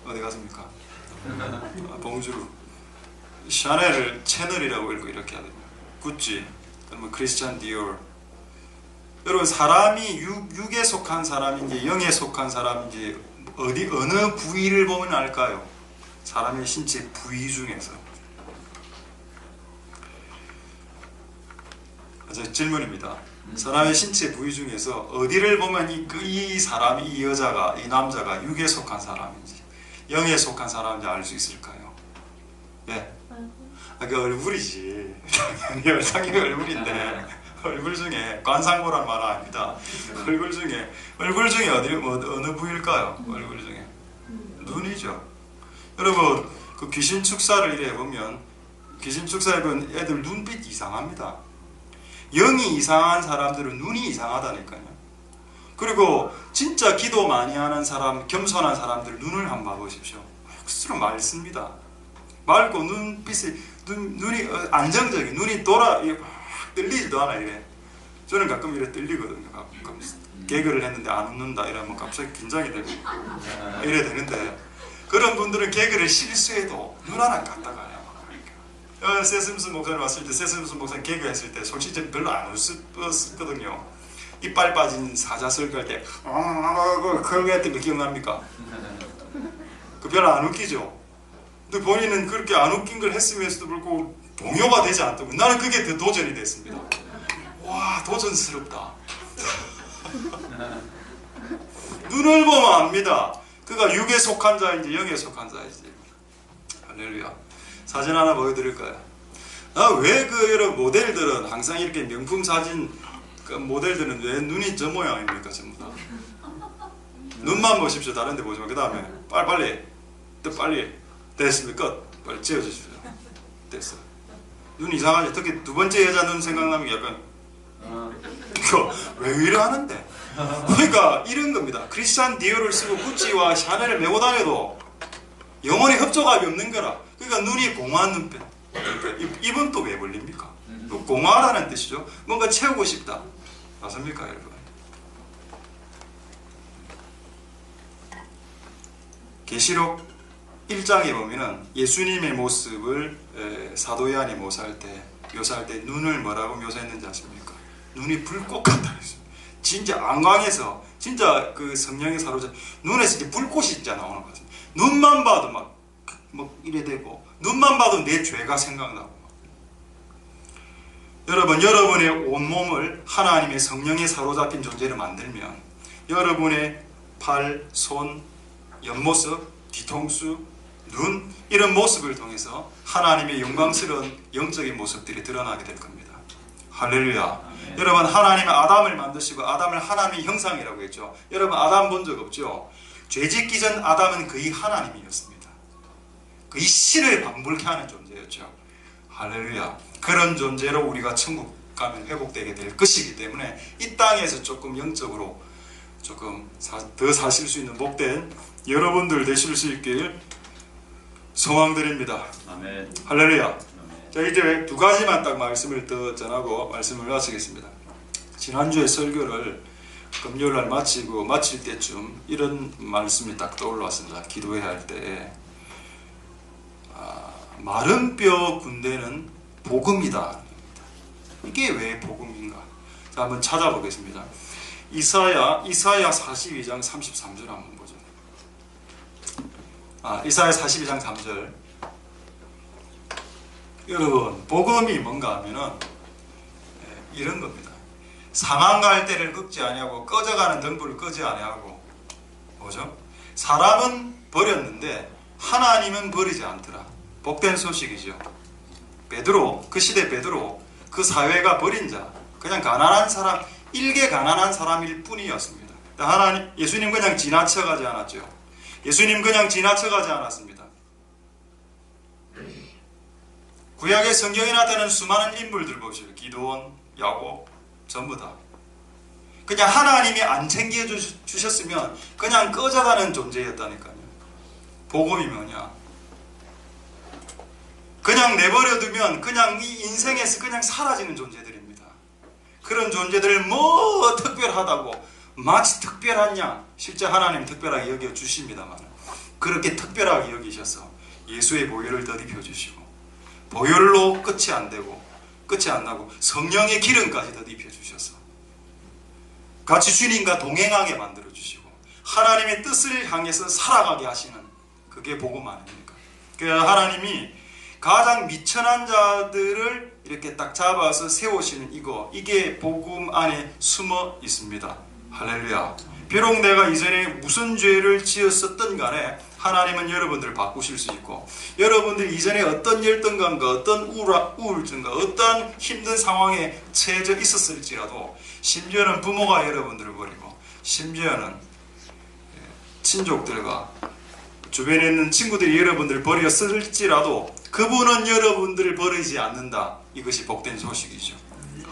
어디 갔습니까? 봉주. 샤넬을 채널이라고 읽고 이렇게 하거든요. 구찌, 그러면 크리스찬 디올. 여러분, 사람이 육에 속한 사람인지 영에 속한 사람인지 어느 부위를 보면 알까요? 사람의 신체 부위 중에서. 질문입니다. 사람의 신체 부위 중에서 어디를 보면 이 사람이, 이 여자가, 이 남자가 육에 속한 사람인지 영에 속한 사람인지 알 수 있을까요? 네. 그 얼굴이지. 당연히 얼굴인데 얼굴 중에 관상보란 말 아닙니다. 얼굴 중에 어느 부위일까요? 얼굴 중에 눈이죠. 여러분, 그 귀신 축사를 이래 보면 귀신 축사에 보면 애들 눈빛 이상합니다. 영이 이상한 사람들은 눈이 이상하다니까요. 그리고 진짜 기도 많이 하는 사람, 겸손한 사람들 눈을 한번 봐보십시오. 억수로 맑습니다. 맑고 눈이 안정적인, 눈이 떨리지도 않아 이래. 저는 가끔 이래 떨리거든요. 가끔 개그를 했는데 안 웃는다 이러면 갑자기 긴장이 되고 이래 되는데, 그런 분들은 개그를 실수해도 눈 하나 깠다가 세스무스 목사님 왔을 때 세스무스 목사님 개그 했을 때 솔직히 별로 안 웃었거든요. 이빨 빠진 사자설 갈 때 그런 거 했던 거 기억납니까? 그 별로 안 웃기죠? 근데 본인은 그렇게 안 웃긴 걸 했으면서도 불구하고 동요가 되지 않더라고요. 나는 그게 더 도전이 됐습니다. 와, 도전스럽다. 눈을 보면 압니다. 그가 육에 속한 자인지 영에 속한 자인지. 할렐루야. 사진 하나 보여드릴까요? 왜 그 여러분 모델들은 항상 이렇게 명품 사진 그 모델들은 왜 눈이 저 모양입니까? 전부 다 눈만 보십시오. 다른 데 보지 마. 그 다음에 빨리 됐습니까? 끝. 빨리 지어주십시오. 됐어. 눈 이상하지? 특히 두 번째 여자 눈 생각나면 약간 이거 왜 이래 하는데? 그러니까 이런 겁니다. 크리스찬 디오를 쓰고 구찌와 샤넬을 메고 다녀도 영혼의 협조감이 없는 거라. 그러니까 눈이 공허한 눈빛. 그러니까 입은 또 왜 벌립니까? 또 공허하다는 뜻이죠. 뭔가 채우고 싶다. 맞습니까, 여러분? 계시록 1장에 보면은 예수님의 모습을 사도 요한이 묘사할 때 눈을 뭐라고 묘사했는지 아십니까? 눈이 불꽃 같다 했어요. 진짜 안광에서 진짜 그 성령에 사로잡혀 눈에서 이제 불꽃이 진짜 나오는 거죠. 눈만 봐도 막 이래 되고 눈만 봐도 내 죄가 생각나고. 여러분, 여러분의 온몸을 하나님의 성령에 사로잡힌 존재로 만들면 여러분의 팔, 손, 옆모습, 뒤통수, 눈 이런 모습을 통해서 하나님의 영광스러운 영적인 모습들이 드러나게 될 겁니다. 할렐루야. 여러분, 하나님은 아담을 만드시고 아담을 하나님의 형상이라고 했죠. 여러분, 아담 본 적 없죠? 죄짓기 전 아담은 거의 하나님이었습니다. 거의 신을 방불케 하는 존재였죠. 할렐루야. 그런 존재로 우리가 천국 가면 회복되게 될 것이기 때문에 이 땅에서 조금 영적으로 조금 더 사실 수 있는 복된 여러분들 되실 수 있길 소망드립니다. 아멘. 할렐루야. 아멘. 자, 이제 두 가지만 딱 말씀을 더 전하고 말씀을 마치겠습니다. 지난주에 설교를 금요일날 마칠 때쯤 이런 말씀이 딱 떠올랐습니다. 기도해야 할 때 마른 뼈 군대는 복음이다. 이게 왜 복음인가? 자, 한번 찾아보겠습니다. 이사야 42장 33절 한번 보죠. 이사야 42장 3절. 여러분, 복음이 뭔가 하면은 이런 겁니다. 상한 갈대를 꺾지 아니하고 꺼져가는 등불을 끄지 아니하고, 뭐죠? 사람은 버렸는데 하나님은 버리지 않더라. 복된 소식이죠. 베드로, 그 시대 베드로, 그 사회가 버린 자, 그냥 가난한 사람, 일개 가난한 사람일 뿐이었습니다. 예수님 그냥 지나쳐가지 않았죠. 예수님 그냥 지나쳐가지 않았습니다. 구약의 성경에 나타나는 수많은 인물들 보시죠. 기드온, 야곱, 전부 다. 그냥 하나님이 안 챙겨주셨으면 그냥 꺼져가는 존재였다니까요. 복음이 뭐냐? 그냥 내버려두면 그냥 이 인생에서 그냥 사라지는 존재들입니다. 그런 존재들을 뭐 특별하다고 마치 특별하냐? 실제 하나님 특별하게 여겨주십니다만 그렇게 특별하게 여기셔서 예수의 보혈을 덧입혀 주시고 보혈로 끝이 안 나고 성령의 기름까지 덧입혀 주셔서 같이 주님과 동행하게 만들어 주시고 하나님의 뜻을 향해서 살아가게 하시는 그게 복음 아닙니까? 그래서 하나님이 가장 미천한 자들을 이렇게 딱 잡아서 세우시는 이게 복음 안에 숨어 있습니다. 할렐루야. 비록 내가 이전에 무슨 죄를 지었었던 간에 하나님은 여러분들을 바꾸실 수 있고, 여러분들이 이전에 어떤 열등감과 어떤 우울증과 어떤 힘든 상황에 처해져 있었을지라도, 심지어는 부모가 여러분들을 버리고 심지어는 친족들과 주변에 있는 친구들이 여러분들을 버렸을지라도 그분은 여러분들을 버리지 않는다. 이것이 복된 소식이죠.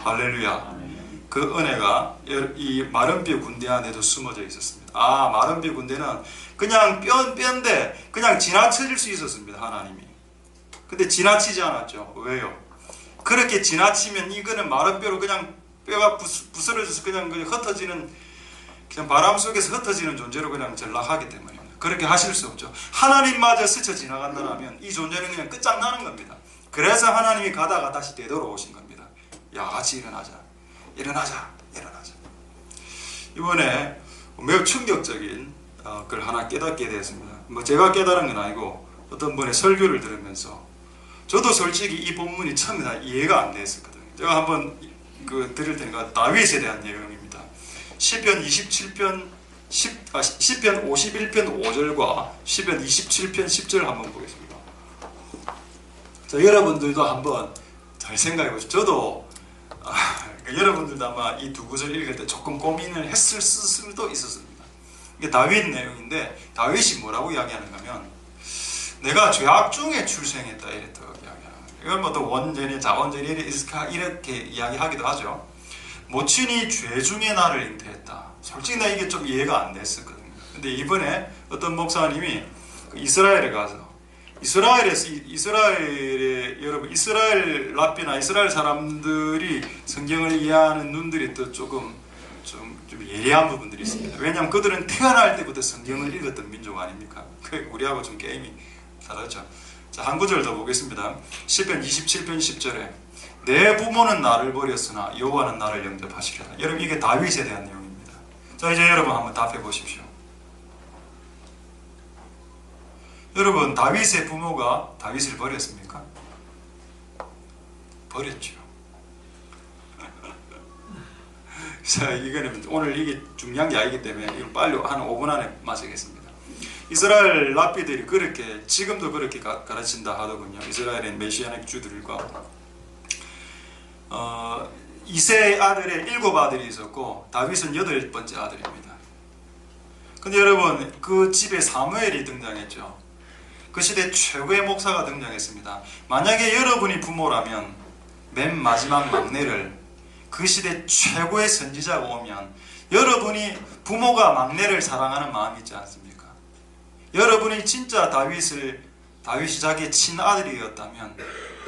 할렐루야. 그 은혜가 이 마른 뼈 군대 안에도 숨어져 있었습니다. 마른 뼈 군대는 그냥 뼈인데 그냥 지나쳐질 수 있었습니다. 하나님이. 근데 지나치지 않았죠. 왜요? 그렇게 지나치면 이거는 마른 뼈로 그냥 뼈가 부스러져서 그냥 흩어지는, 그냥 바람 속에서 흩어지는 존재로 그냥 전락하기 때문입니다. 그렇게 하실 수 없죠. 하나님마저 스쳐 지나간다면 이 존재는 그냥 끝장나는 겁니다. 그래서 하나님이 가다가 다시 되돌아오신 겁니다. 야, 같이 일어나자. 이번에 매우 충격적인 걸 하나 깨닫게 되었습니다. 뭐 제가 깨달은 건 아니고 어떤 분의 설교를 들으면서 저도 솔직히 이 본문이 처음에 다 이해가 안 됐었거든요. 제가 한번 드릴 테니까 다윗에 대한 내용입니다. 시편 27편 10편 51편 5절과 시편 27편 10절 한번 보겠습니다. 자, 여러분들도 한번 잘 생각해 보시죠. 저도 여러분들도 아마 이 두 구절 읽을 때 조금 고민을 했을 수도 있었습니다. 이게 다윗 내용인데 다윗이 뭐라고 이야기하는가 하면 내가 죄악 중에 출생했다 이랬다고 이야기하는 거예요. 이건 뭐 또 원죄니 자원죄니 이렇게 이야기하기도 하죠. 모친이 죄 중에 나를 잉태했다. 솔직히 나 이게 좀 이해가 안 됐었거든요. 근데 이번에 어떤 목사님이 이스라엘에 가서 여러분 이스라엘 랍비나 이스라엘 사람들이 성경을 이해하는 눈들이 또 조금 좀 예리한 부분들이 있습니다. 왜냐하면 그들은 태어날 때부터 성경을 읽었던 민족 아닙니까? 우리하고 좀 게임이 다르죠. 자, 한 구절 더 보겠습니다. 시편 27편 10절에 내 부모는 나를 버렸으나 여호와는 나를 영접하시리라. 여러분 이게 다윗에 대한 내용입니다. 자, 이제 여러분 한번 답해 보십시오. 여러분 다윗의 부모가 다윗을 버렸습니까? 버렸죠. 자, 이거는 오늘 이게 중요한 게 아니기 때문에 이거 빨리 한 5분 안에 마치겠습니다. 이스라엘 랍비들이 그렇게 지금도 그렇게 가르친다 하더군요. 이스라엘의 메시아닉 주들과 이세 아들의 7 아들이 있었고 다윗은 8번째 아들입니다. 근데 여러분 그 집에 사무엘이 등장했죠. 그 시대 최고의 목사가 등장했습니다. 만약에 여러분이 부모라면 맨 마지막 막내를 그 시대 최고의 선지자가 오면 여러분이 부모가 막내를 사랑하는 마음이 있지 않습니까? 여러분이 진짜 다윗이 자기의 친아들이었다면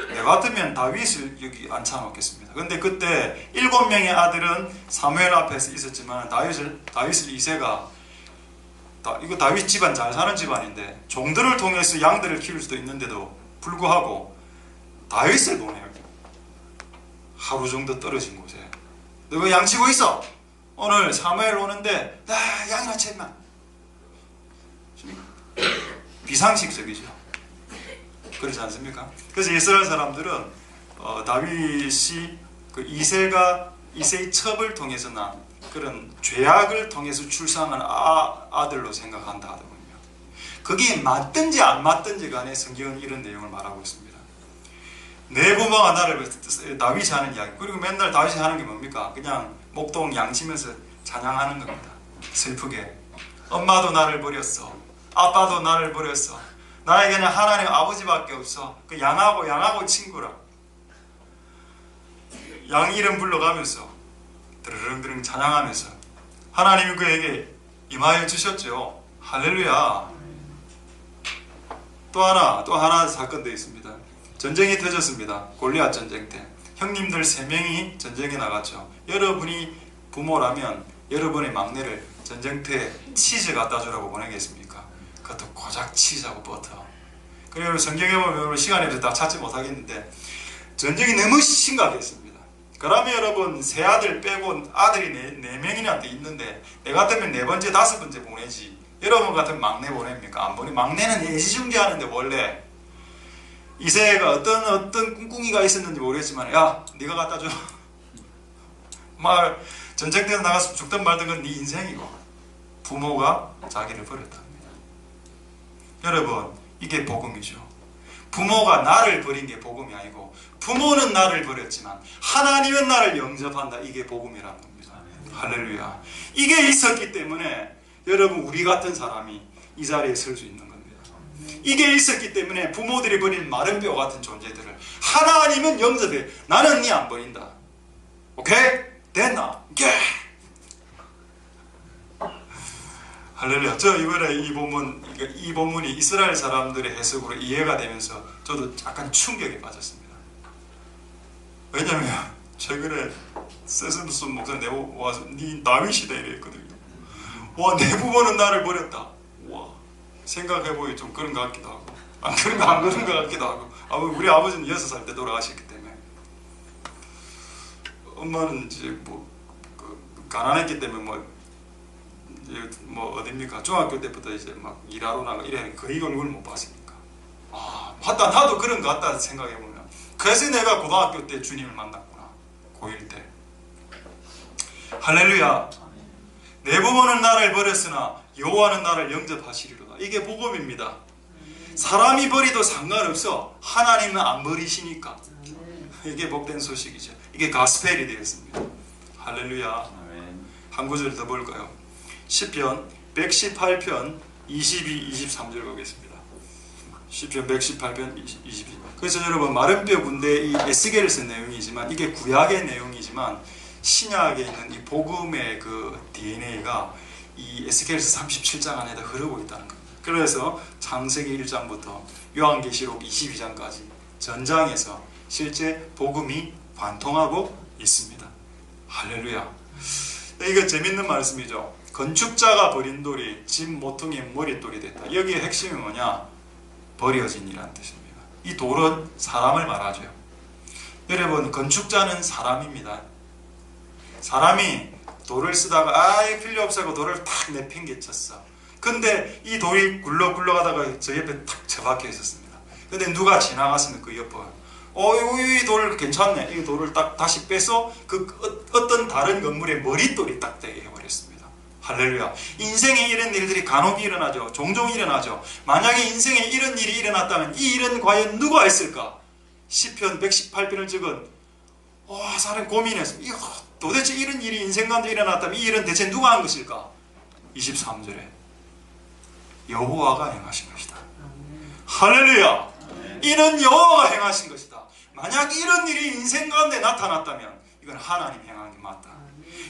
내 같으면 다윗을 여기 앉혀놓겠습니다. 근데 그때 7명의 아들은 사무엘 앞에서 있었지만 다윗을 이새가 이거 다윗 집안 잘 사는 집안인데 종들을 통해서 양들을 키울 수도 있는데도 불구하고 다윗을 보내요. 하루 정도 떨어진 곳에 너가 양 치고 있어. 오늘 사무엘 오는데 나 양이나 채 임마. 비상식적이죠. 그렇지 않습니까? 그래서 이스라엘 사람들은 다윗이 그 이새의 첩을 통해서 난 그런 죄악을 통해서 출산한 아들로 생각한다 하더군요. 그게 맞든지 안 맞든지 간에 성경은 이런 내용을 말하고 있습니다. 내 부모가 나를 다윗이 하는 이야기. 그리고 맨날 다윗이 하는 게 뭡니까? 그냥 목동 양치면서 찬양하는 겁니다. 슬프게 엄마도 나를 버렸어. 아빠도 나를 버렸어. 나에게는 하나님 아버지밖에 없어. 그 양하고 친구라. 양 이름 불러가면서 드르릉드릉 찬양하면서 하나님이 그에게 임하여 주셨죠. 할렐루야. 또 하나 사건도 있습니다. 전쟁이 터졌습니다. 골리앗 전쟁 때 형님들 3명이 전쟁에 나갔죠. 여러분이 부모라면 여러분의 막내를 전쟁터에 치즈 갖다 주라고 보내겠습니까? 그것도 고작 치즈하고 버터. 그리고 성경에 보면 시간이 없어서 다 찾지 못하겠는데 전쟁이 너무 심각했습니다. 그러면 여러분 세 아들 빼고 아들이 4명이나 있는데 내 같으면 4번째 5번째 보내지. 여러분 같으면 막내 보냅니까? 안 보내. 막내는 애지중지하는데 원래 이새가 어떤 꿍꿍이가 있었는지 모르겠지만 야 네가 갖다 줘. 막 전쟁터에 나가서 죽든 말든 건 네 인생이고 부모가 자기를 버렸답니다. 여러분 이게 복음이죠. 부모가 나를 버린 게 복음이 아니고 부모는 나를 버렸지만 하나님은 나를 영접한다. 이게 복음이라는 겁니다. 할렐루야. 이게 있었기 때문에 여러분 우리 같은 사람이 이 자리에 설 수 있는 겁니다. 이게 있었기 때문에 부모들이 버린 마른 뼈 같은 존재들을 하나님은 영접해. 나는 네 안 버린다. 오케이? 됐나? 오케이. 할렐루야. 저 이번에 이 본문이 이스라엘 사람들의 해석으로 이해가 되면서 저도 약간 충격에 빠졌습니다. 왜냐면 최근에 세스무슨 목사 내고 와서 네 다윗이다 이랬거든요. 와, 내 부모는 나를 버렸다. 와, 생각해보니 좀 그런 것 같기도 하고 안 그런 것 같기도 하고. 우리 아버지는 6살 때 돌아가셨기 때문에 엄마는 이제 뭐 가난했기 때문에 뭐 뭐 어딥니까? 중학교 때부터 이제 막 일하러 나가 이래 거의 얼굴 못 봤으니까. 아 맞다, 나도 그런 거 같다 생각해 보면. 그래서 내가 고등학교 때 주님을 만났구나. 고1 때. 할렐루야. 내 부모는 나를 버렸으나 여호와는 나를 영접하시리로다. 이게 복음입니다. 사람이 버리도 상관없어. 하나님은 안 버리시니까. 이게 복된 소식이죠. 이게 가스펠이 되었습니다. 할렐루야. 한 구절 더 볼까요? 시편 118편 22, 23절 보겠습니다. 시편 118편 22. 그래서 여러분 마른뼈 군대 이 에스겔서 내용이지만 이게 구약의 내용이지만 신약에 있는 이 복음의 그 DNA가 이 에스겔서 37장 안에다 흐르고 있다는 겁니다. 그래서 창세기 1장부터 요한계시록 22장까지 전장에서 실제 복음이 관통하고 있습니다. 할렐루야. 이거 재밌는 말씀이죠. 건축자가 버린 돌이 집 모퉁이의 머릿돌이 됐다. 여기에 핵심이 뭐냐? 버려진이라는 뜻입니다. 이 돌은 사람을 말하죠. 여러분 건축자는 사람입니다. 사람이 돌을 쓰다가 이거 필요 없어 돌을 탁 내팽개쳤어. 근데 이 돌이 굴러가다가 저 옆에 탁 처박혀 있었습니다. 근데 누가 지나갔으면 그 옆에 이 돌 괜찮네. 이 돌을 딱 다시 빼서 그 어떤 다른 건물의 머릿돌이 딱 되게 해버렸습니다. 할렐루야. 인생에 이런 일들이 간혹 일어나죠. 종종 일어나죠. 만약에 인생에 이런 일이 일어났다면 이 일은 과연 누가 했을까? 시편 118편을 적은 사람 고민했어. 도대체 이런 일이 인생 가운데 일어났다면 이 일은 대체 누가 한 것일까? 23절에 여호와가 행하신 것이다. 할렐루야. 이는 여호와가 행하신 것이다. 만약 이런 일이 인생 가운데 나타났다면 이건 하나님 행한 게 맞다.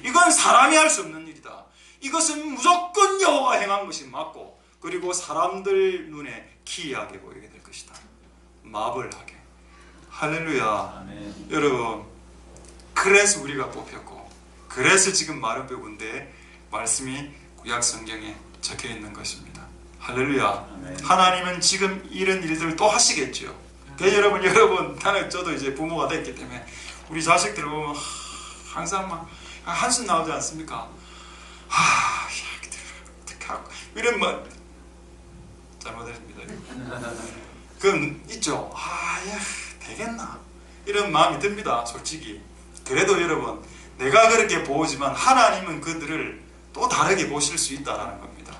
이건 사람이 할 수 없는 일이다. 이것은 무조건 여호와가 행한 것이 맞고 그리고 사람들 눈에 기이하게 보이게 될 것이다. 마블하게. 할렐루야. 아멘. 여러분 그래서 우리가 뽑혔고 그래서 지금 마른뼈 군대에 말씀이 구약 성경에 적혀 있는 것입니다. 할렐루야. 아멘. 하나님은 지금 이런 일들을 또 하시겠죠. 여러분 나는 저도 이제 부모가 됐기 때문에 우리 자식들 보면 항상 막 한숨 나오지 않습니까? 어떻게 하고 이런 뭐 잘못했습니다. 그건 있죠. 되겠나 이런 마음이 듭니다. 솔직히. 그래도 여러분 내가 그렇게 보지만 하나님은 그들을 또 다르게 보실 수 있다는 겁니다.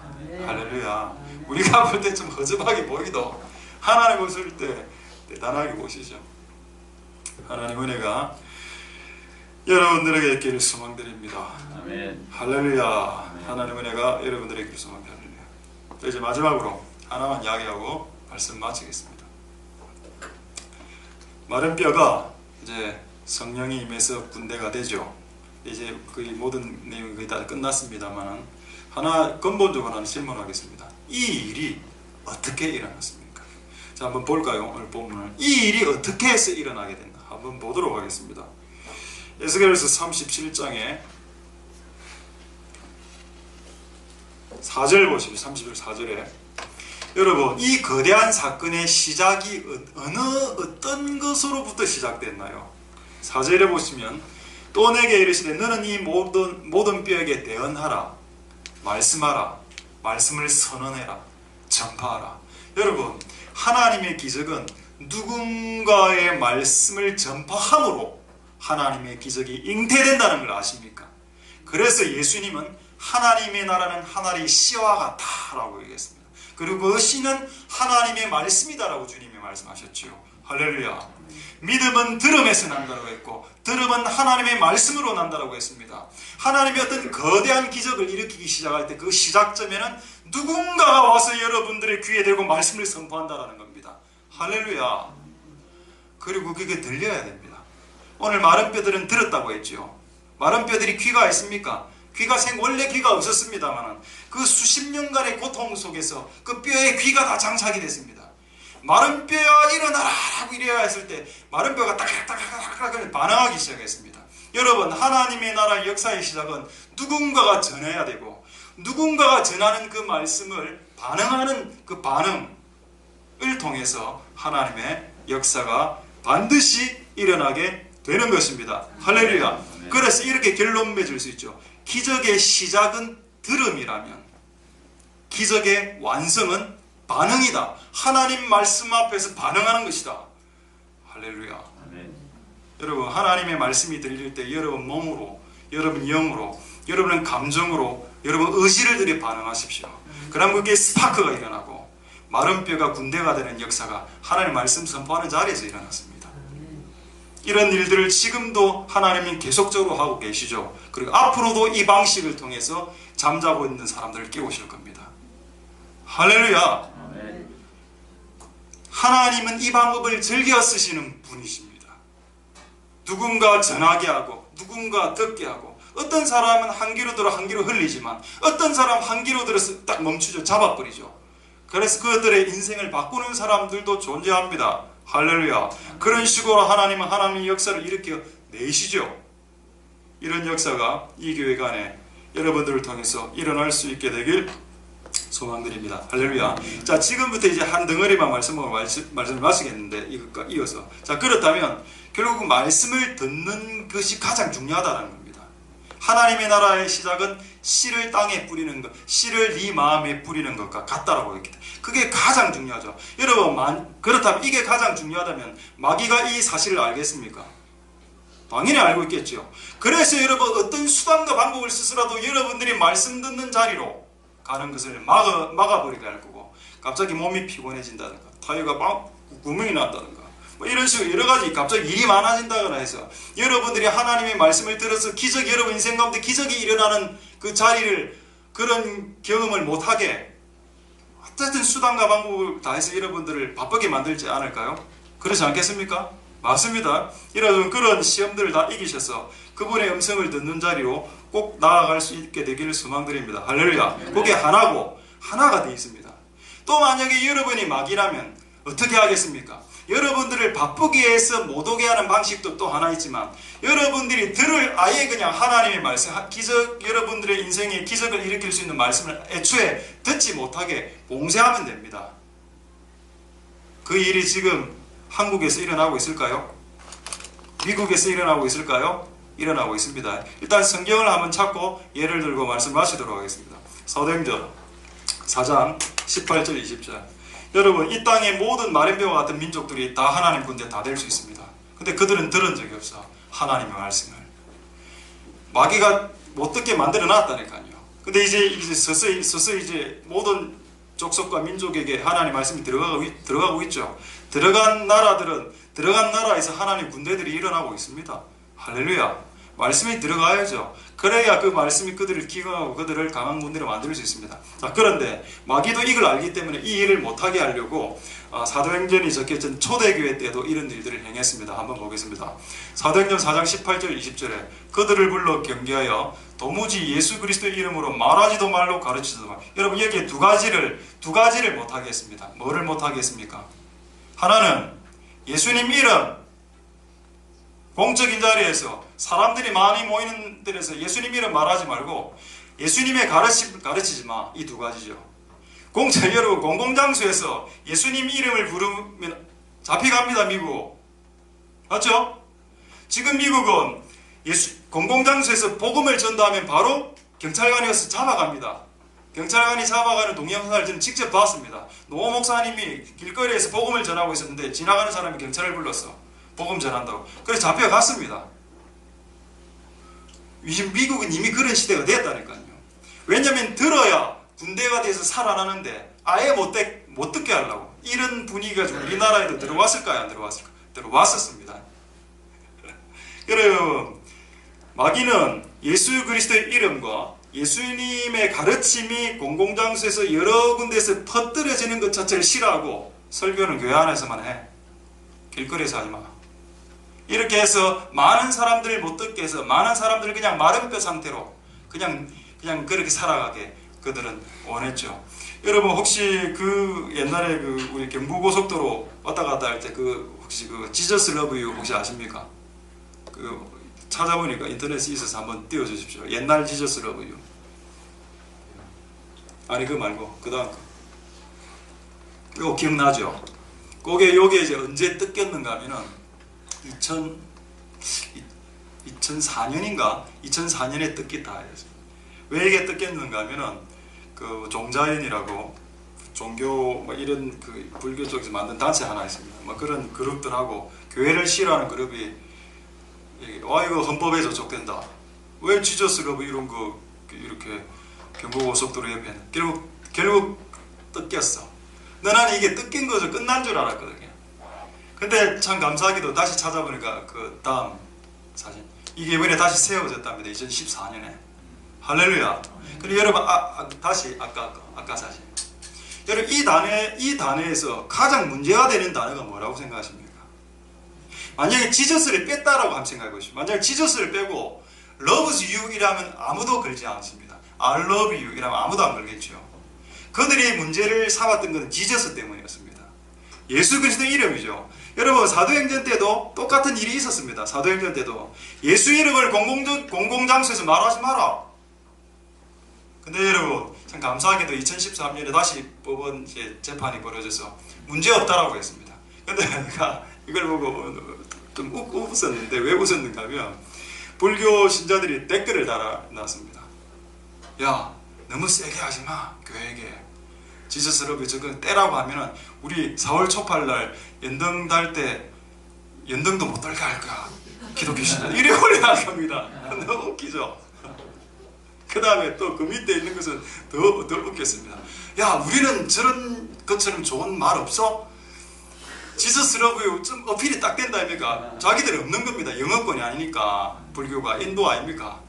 할렐루야. 우리가 볼 때 좀 허접하게 보이도 하나님 보실 때 대단하게 보시죠. 하나님 은혜가 여러분들에게 있기를 소망드립니다. 아멘. 할렐루야. 아멘. 하나님 은혜가 여러분들에게 있기를 소망드립니다. 이제 마지막으로 하나만 이야기하고 말씀 마치겠습니다. 마른 뼈가 이제 성령이 임해서 군대가 되죠. 이제 거의 모든 내용이 거의 다 끝났습니다만 하나 근본적으로 하나 질문하겠습니다. 이 일이 어떻게 일어났습니까? 자, 한번 볼까요? 오늘 본문을. 이 일이 어떻게 해서 일어나게 됐나? 한번 보도록 하겠습니다. 에스겔서 37장에 4절 보십시오. 31절 4절에 여러분 이 거대한 사건의 시작이 어떤 것으로부터 시작됐나요? 4절에 보시면 또 내게 이르시되 너는 이 모든 뼈에게 대언하라. 말씀하라. 말씀을 선언해라. 전파하라. 여러분 하나님의 기적은 누군가의 말씀을 전파함으로 하나님의 기적이 잉태된다는 걸 아십니까? 그래서 예수님은 하나님의 나라는 하나의 씨와 같다라고 얘기했습니다. 그리고 그 씨는 하나님의 말씀이다라고 주님이 말씀하셨지요. 할렐루야. 믿음은 들음에서 난다라고 했고 들음은 하나님의 말씀으로 난다라고 했습니다. 하나님이 어떤 거대한 기적을 일으키기 시작할 때 그 시작점에는 누군가가 와서 여러분들의 귀에 대고 말씀을 선포한다라는 겁니다. 할렐루야. 그리고 그게 들려야 됩니다. 오늘 마른 뼈들은 들었다고 했죠. 마른 뼈들이 귀가 있습니까? 원래 귀가 없었습니다만 그 수십 년간의 고통 속에서 그 뼈에 귀가 다 장착이 됐습니다. 마른 뼈야 일어나라 하고 이래야 했을 때 마른 뼈가 딱딱딱딱 반응하기 시작했습니다. 여러분 하나님의 나라의 역사의 시작은 누군가가 전해야 되고 누군가가 전하는 그 말씀을 반응하는 그 반응을 통해서 하나님의 역사가 반드시 일어나게 되는 것입니다. 할렐루야. 그래서 이렇게 결론 맺을 수 있죠. 기적의 시작은 들음이라면 기적의 완성은 반응이다. 하나님 말씀 앞에서 반응하는 것이다. 할렐루야. 아멘. 여러분, 하나님의 말씀이 들릴 때 여러분 몸으로, 여러분 영으로, 여러분은 감정으로, 여러분 의지를 들여 반응하십시오. 그러면 그게 스파크가 일어나고 마른 뼈가 군대가 되는 역사가 하나님 말씀 선포하는 자리에서 일어났습니다. 이런 일들을 지금도 하나님은 계속적으로 하고 계시죠. 그리고 앞으로도 이 방식을 통해서 잠자고 있는 사람들을 깨우실 겁니다. 할렐루야. 아멘. 하나님은 이 방법을 즐겨 쓰시는 분이십니다. 누군가 전하게 하고 누군가 듣게 하고, 어떤 사람은 한 귀로 들어 한 귀로 흘리지만 어떤 사람 한 귀로 들어서 딱 멈추죠. 잡아버리죠. 그래서 그들의 인생을 바꾸는 사람들도 존재합니다. 할렐루야. 그런 식으로 하나님은 하나님의 역사를 일으켜 내시죠. 이런 역사가 이 교회 안에 여러분들을 통해서 일어날 수 있게 되길 소망드립니다. 할렐루야. 자, 지금부터 이제 한 덩어리만 말씀을 마치겠는데, 이것과 이어서. 자, 그렇다면 결국 말씀을 듣는 것이 가장 중요하다는 겁니다. 하나님의 나라의 시작은 씨를 땅에 뿌리는 것, 씨를 네 마음에 뿌리는 것과 같다라고 했기 때문에 그게 가장 중요하죠. 여러분, 그렇다면 이게 가장 중요하다면 마귀가 이 사실을 알겠습니까? 당연히 알고 있겠죠. 그래서 여러분, 어떤 수단과 방법을 쓰더라도 여러분들이 말씀 듣는 자리로 가는 것을 막아버리게 할 거고, 갑자기 몸이 피곤해진다든가 타이어가 막 구멍이 난다든가 뭐 이런 식으로 여러 가지 갑자기 일이 많아진다거나 해서 여러분들이 하나님의 말씀을 들어서 기적이, 여러분 인생 가운데 기적이 일어나는 그 자리를, 그런 경험을 못하게 어쨌든 수단과 방법을 다해서 여러분들을 바쁘게 만들지 않을까요? 그렇지 않겠습니까? 맞습니다. 이런 그런 시험들을 다 이기셔서 그분의 음성을 듣는 자리로 꼭 나아갈 수 있게 되기를 소망드립니다. 할렐루야. 그게 하나가 되어 있습니다. 또 만약에 여러분이 마귀라면 어떻게 하겠습니까? 여러분들을 바쁘게 해서 못 오게 하는 방식도 또 하나 있지만, 여러분들이 아예 그냥 하나님의 말씀, 여러분들의 인생에 기적을 일으킬 수 있는 말씀을 애초에 듣지 못하게 봉쇄하면 됩니다. 그 일이 지금 한국에서 일어나고 있을까요? 미국에서 일어나고 있을까요? 일어나고 있습니다. 일단 성경을 한번 찾고 예를 들고 말씀 마치도록 하겠습니다. 사도행전 4장 18절 20절. 여러분, 이 땅의 모든 마른뼈와 같은 민족들이 다 하나님 군대 다 될 수 있습니다. 근데 그들은 들은 적이 없어. 하나님의 말씀을 마귀가 못 듣게 만들어 놨다니까요. 근데 이제 서서히 이제 모든 족속과 민족에게 하나님의 말씀이 들어가고 있죠. 들어간 나라에서 하나님 군대들이 일어나고 있습니다. 할렐루야. 말씀이 들어가야죠. 그래야 그 말씀이 그들을 기강하고 그들을 강한 군대로 만들 수 있습니다. 자, 그런데 마귀도 이걸 알기 때문에 이 일을 못하게 하려고 사도행전이 적혀진 초대교회 때도 이런 일들을 행했습니다. 한번 보겠습니다. 사도행전 4장 18절 20절에 그들을 불러 경계하여 도무지 예수 그리스도의 이름으로 말하지도 말로 가르치지도 말고. 여러분, 여기에 두 가지를 못하게 했습니다. 뭐를 못하게 했습니까? 하나는 예수님 이름, 공적인 자리에서 사람들이 많이 모이는 데에서 예수님 이름 말하지 말고 예수님의 가르치지 마. 이 두 가지죠. 여러분, 공공장소에서 예수님 이름을 부르면 잡혀갑니다. 미국. 맞죠? 지금 미국은 공공장소에서 복음을 전도하면 바로 경찰관이 와서 잡아갑니다. 경찰관이 잡아가는 동영상을 저는 직접 봤습니다. 노 목사님이 길거리에서 복음을 전하고 있었는데 지나가는 사람이 경찰을 불렀어. 복음 전한다고. 그래서 잡혀갔습니다. 요즘 미국은 이미 그런 시대가 됐다니까요. 왜냐하면 들어야 군대가 돼서 살아나는데 아예 못 듣게 하려고. 이런 분위기가 우리나라에도 들어왔을까요? 안 들어왔을까요? 들어왔었습니다. 여러분, 마귀는 예수 그리스도의 이름과 예수님의 가르침이 공공장소에서 여러 군데에서 퍼뜨려지는 것 자체를 싫어하고 설교는 교회 안에서만 해. 길거리에서 하지 마. 이렇게 해서 많은 사람들을 못 듣게 해서 많은 사람들을 그냥 마른 뼈 상태로 그냥 그렇게 살아가게 그들은 원했죠. 여러분, 혹시 옛날에 우리 경부고속도로 왔다 갔다 할 때 혹시 지저스 러브 유 혹시 아십니까? 찾아보니까 인터넷에 있어서 한번 띄워주십시오. 옛날 지저스 러브 유. 아니, 그거 말고 그 다음 거. 이거 기억나죠? 요게 이제 언제 뜯겼는가 하면은 2004년인가? 2004년에 뜯겼다. 왜 이게 뜯겼는가 하면은 그 종자연이라고 종교 뭐 이런 그 불교 쪽에서 만든 단체 하나 있습니다. 뭐 그런 그룹들하고 교회를 싫어하는 그룹이 이거 헌법에 저촉된다. 왜 지저스 러브 이런 거 이렇게 경부고속도로 옆에는 결국 뜯겼어. 나는 이게 뜯긴 거죠. 끝난 줄 알았거든요. 근데 참 감사하게도 다시 찾아보니까 그 다음 사진 이게 이번에 다시 세워졌답니다. 2014년에. 할렐루야. 그리고 여러분 다시 아까 사진. 여러분 이 단어에서 가장 문제가 되는 단어가 뭐라고 생각하십니까? 만약에 지저스를 뺐다라고 한번 생각해 보십시오. 만약에 지저스를 빼고 loves you 이라면 아무도 걸지 않습니다. I love you 이라면 아무도 안 걸겠죠. 그들이 문제를 삼았던 것은 지저스 때문이었습니다. 예수 그리스도의 이름이죠. 여러분 사도행전 때도 똑같은 일이 있었습니다. 사도행전 때도 예수 이름을 공공장소에서 말하지 마라. 근데 여러분 참 감사하게도 2013년에 다시 법원 재판이 벌어져서 문제없다라고 했습니다. 근데 내가 이걸 보고 좀 웃었는데 왜 웃었는가 하면 불교 신자들이 댓글을 달아놨습니다. 야 너무 세게 하지마 교회에게. 지저스 러브 저거 떼라고 하면은 우리 4월 초팔날 연등 달 때 연등도 못 떨게 할까 기독교 신자 이래 올려할 겁니다. 너무 웃기죠. 그 다음에 또 그 밑에 있는 것은 더 웃겼습니다. 야 우리는 저런 것처럼 좋은 말 없어? 지저스 러브 좀 어필이 딱 된다 아닙니까? 자기들이 없는 겁니다. 영어권이 아니니까 불교가 인도 아닙니까?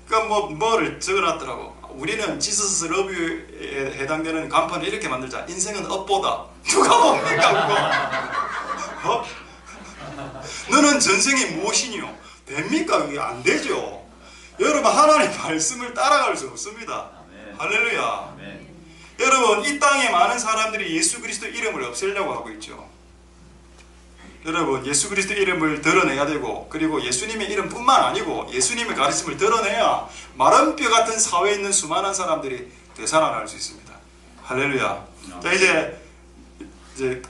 그러니까 뭐를 적어놨더라고. 우리는 지저스 러브에 해당되는 간판을 이렇게 만들자. 인생은 업보다. 누가 뭡니까 그거? 어? 너는 전생이 무엇이니요? 됩니까? 그게 안 되죠. 여러분 하나님의 말씀을 따라갈 수 없습니다. 아멘. 할렐루야. 아멘. 여러분 이 땅에 많은 사람들이 예수 그리스도 이름을 없애려고 하고 있죠. 여러분 예수 그리스도 이름을 드러내야 되고 그리고 예수님의 이름뿐만 아니고 예수님의 가르침을 드러내야 마른 뼈 같은 사회에 있는 수많은 사람들이 되살아날 수 있습니다. 할렐루야. 자 이제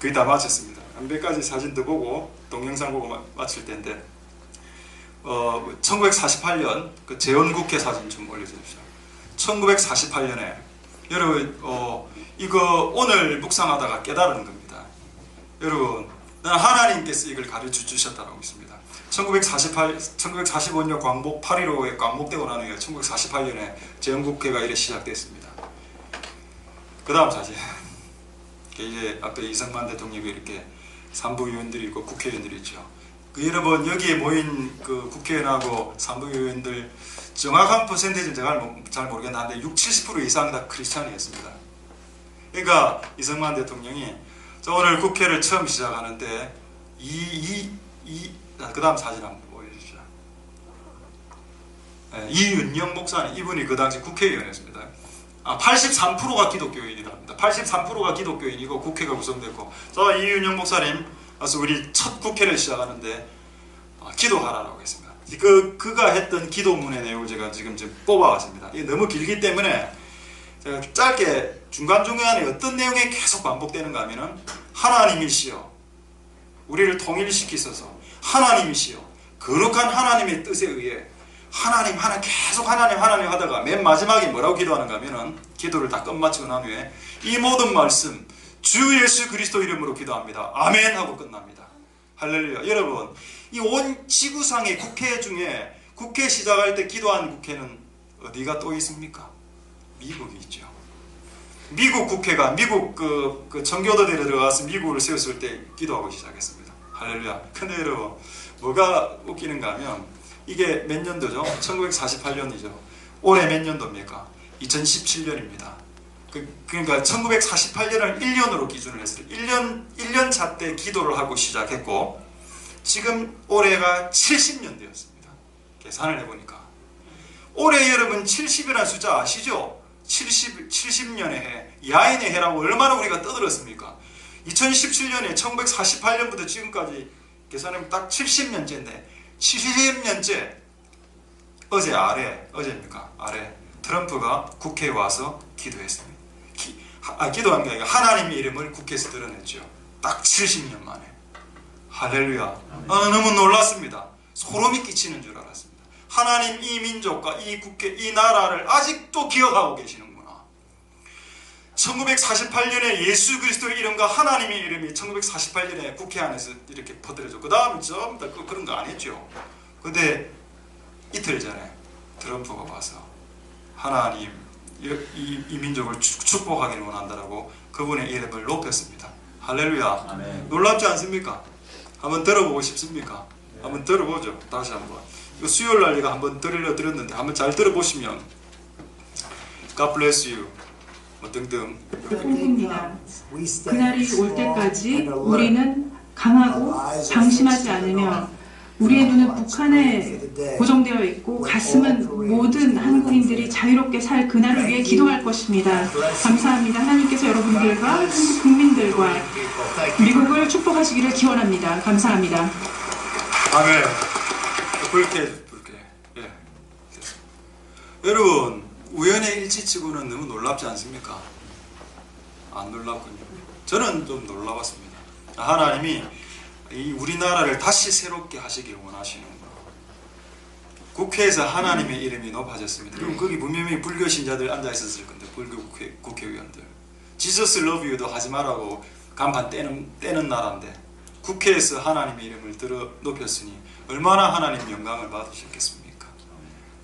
거의 다 마쳤습니다. 한 몇 가지 사진도 보고 동영상 보고 마칠 텐데 1948년 그 재헌국회 사진 좀 올려주십시오. 1948년에 여러분 이거 오늘 묵상하다가 깨달은 겁니다. 여러분 하나님께서 이걸 가르쳐 주셨다고 있습니다. 1945년 광복 8.15에 광복되고 난 후에 1948년에 재헌국회가 이렇게 시작됐습니다. 그 다음 사진. 이제 아까 이승만 대통령이 이렇게 산부위원들이 있고 국회의원들이 있죠. 여러분 여기에 모인 그 국회의원하고 산부위원들 정확한 퍼센테이지는 제가 잘 모르겠는데 60-70% 이상 다 크리스찬이었습니다. 그러니까 이승만 대통령이 오늘 국회를 처음 시작하는데 그 다음 사진 한번 보여주시죠. 이윤영 목사님 이분이 그 당시 국회의원이었습니다. 83%가 기독교인이랍니다. 83%가 기독교인이고 국회가 구성됐고 자 이윤영 목사님 그래서 우리 첫 국회를 시작하는데 기도하라고 했습니다. 그가 했던 기도문의 내용을 제가 지금 뽑아왔습니다. 이게 너무 길기 때문에 제가 짧게 중간중간에 어떤 내용이 계속 반복되는가 하면은 하나님이시여 우리를 통일시키소서 하나님이시여 거룩한 하나님의 뜻에 의해 하나님 계속 하나님 하다가 맨 마지막에 뭐라고 기도하는가 하면은 기도를 다 끝마치고 난 후에 이 모든 말씀 주 예수 그리스도 이름으로 기도합니다. 아멘 하고 끝납니다. 할렐루야. 여러분 이 온 지구상의 국회 중에 국회 시작할 때 기도한 국회는 어디가 또 있습니까? 미국이 있죠. 미국 국회가 미국 그 청교도들에 들어가서 미국을 세웠을 때 기도하고 시작했습니다. 할렐루야. 근데 여러분 뭐가 웃기는가 하면 이게 몇 년도죠? 1948년이죠. 올해 몇 년도입니까? 2017년입니다. 그러니까 1948년을 1년으로 기준을 했어요. 1년 차 때 기도를 하고 시작했고 지금 올해가 70년 되었습니다. 계산을 해보니까 올해 여러분 70이라는 숫자 아시죠? 70년의 해, 야인의 해라고 얼마나 우리가 떠들었습니까? 2017년에 1948년부터 지금까지 계산하면 딱 70년째인데 70년째 어제입니까? 아래 트럼프가 국회에 와서 기도했습니다. 기도한 게 아니라 하나님의 이름을 국회에서 드러냈죠. 딱 70년 만에. 할렐루야. 너무 놀랐습니다. 소름이 끼치는 줄 알았습니다. 하나님 이 민족과 이 국회, 이 나라를 아직도 기억하고 계시는구나. 1948년에 예수 그리스도의 이름과 하나님의 이름이 1948년에 국회 안에서 이렇게 퍼뜨려져. 그 다음에 전부 다 그런 거 안 했죠. 근데 이틀 전에 트럼프가 와서 하나님 이 민족을 축복하기를 원한다라고 그분의 이름을 높였습니다. 할렐루야. 아멘. 놀랍지 않습니까? 한번 들어보고 싶습니까? 네. 한번 들어보죠. 다시 한번. 이거 수요일날 제가 한번 들려드렸는데 한번 잘 들어보시면 God bless you 뭐 등등. 꿈꿉니다. 그날이 올 때까지 우리는 강하고 방심하지 않으며 우리의 눈은 북한에 고정되어 있고 가슴은 모든 한국인들이 자유롭게 살 그날을 위해 기도할 것입니다. 감사합니다. 하나님께서 여러분들과 한국 국민들과 미국을 축복하시기를 기원합니다. 감사합니다. 아멘. 붉게. 예. 여러분 우연의 일치치고는 너무 놀랍지 않습니까? 안 놀랍군요. 저는 좀 놀라웠습니다. 하나님이 이 우리나라를 다시 새롭게 하시길 원하시는구나. 국회에서 하나님의 이름이 높아졌습니다. 그럼 거기 분명히 불교 신자들 앉아 있었을 건데, 불교 국회의원들. 지저스 러브 유도 하지 말라고 간판 떼는 나라인데 국회에서 하나님의 이름을 들어 높였으니 얼마나 하나님 영광을 받으셨겠습니까?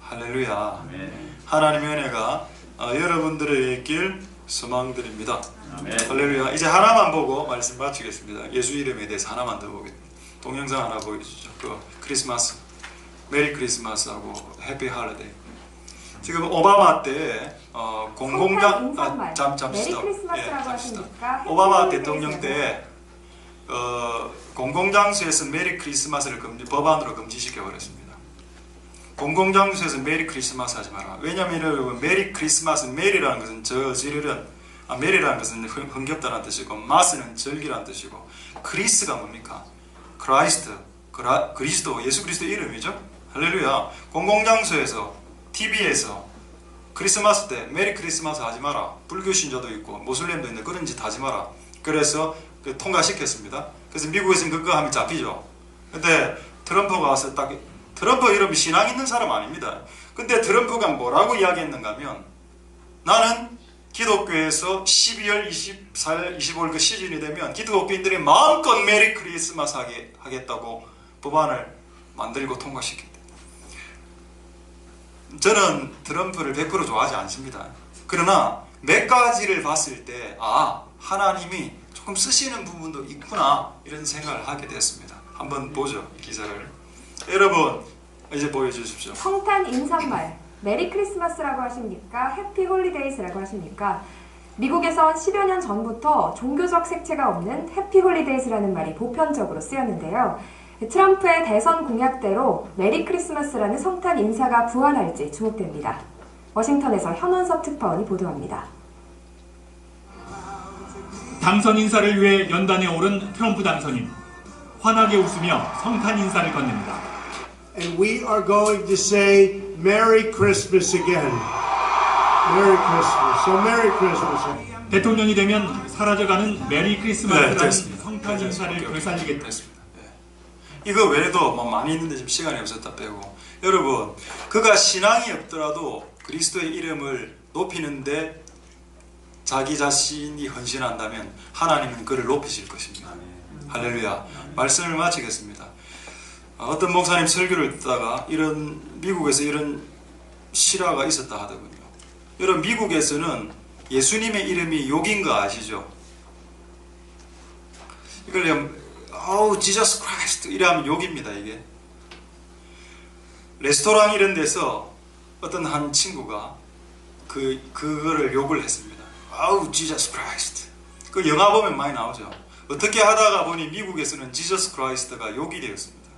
할렐루야. 아멘. 하나님의 은혜가 여러분들에게 있길 소망드립니다. 아멘. 할렐루야. 이제 하나만 보고 말씀 마치겠습니다. 예수 이름에 대해서 하나만 더 보겠습니다. 동영상 하나 보여주죠. 그 크리스마스, 메리 크리스마스하고 해피 할리데이. 지금 오바마 때 공공장 잠시만. 오바마 대통령 때 공공장소에서 메리 크리스마스를 법안으로 금지시켜 버렸습니다. 공공장소에서 메리 크리스마스 하지 마라. 왜냐하면 메리 크리스마스, 메리라는 것은 메리라는 것은 흥겹다는 뜻이고 마스는 절기라는 뜻이고 크리스가 뭡니까? 크라이스트, 그리스도, 예수 그리스도 이름이죠. 할렐루야. 공공장소에서 TV에서 크리스마스 때 메리 크리스마스 하지 마라. 불교 신자도 있고 모슬렘도 있는데 그런 짓 하지 마라. 그래서 통과시켰습니다. 그래서 미국에서는 그거 하면 잡히죠. 근데 트럼프가 와서 딱, 트럼프 이름이 신앙 있는 사람 아닙니다. 근데 트럼프가 뭐라고 이야기했는가 하면 나는 기독교에서 12월 24일, 25일 그 시즌이 되면 기독교인들이 마음껏 메리 크리스마스 하겠다고 법안을 만들고 통과시켰다. 저는 트럼프를 100% 좋아하지 않습니다. 그러나 몇 가지를 봤을 때 하나님이 조금 쓰시는 부분도 있구나 이런 생각을 하게 됐습니다. 한번 보죠. 기사를. 여러분 이제 보여주십시오. 성탄 인사말 메리 크리스마스라고 하십니까? 해피 홀리데이스라고 하십니까? 미국에선 10여 년 전부터 종교적 색채가 없는 해피 홀리데이스라는 말이 보편적으로 쓰였는데요. 트럼프의 대선 공약대로 메리 크리스마스라는 성탄 인사가 부활할지 주목됩니다. 워싱턴에서 현원섭 특파원이 보도합니다. 당선 인사를 위해 연단에 오른 트럼프 당선인 환하게 웃으며 성탄 인사를 건넵니다. And we are going to say Merry Christmas again. Merry Christmas. So Merry Christmas. 대통령이 되면 사라져가는 메리 크리스마스라는 성탄 인사를 되살리겠다. 이거 외에도 많이 있는데 지금 시간이 없었다 빼고 여러분 그가 신앙이 없더라도 그리스도의 이름을 높이는데 자기 자신이 헌신한다면 하나님은 그를 높이실 것입니다. 할렐루야. 말씀을 마치겠습니다. 어떤 목사님 설교를 듣다가 미국에서 이런 실화가 있었다 하더군요. 여러분 미국에서는 예수님의 이름이 욕인 거 아시죠? 이걸 지저스 크라이스트 이러면 욕입니다. 이게 레스토랑 이런 데서 어떤 한 친구가 그거를 욕을 했습니다. 지저스 크라이스트. 그 영화 보면 많이 나오죠. 어떻게 하다가 보니 미국에서는 지저스 크라이스트가 욕이 되었습니다.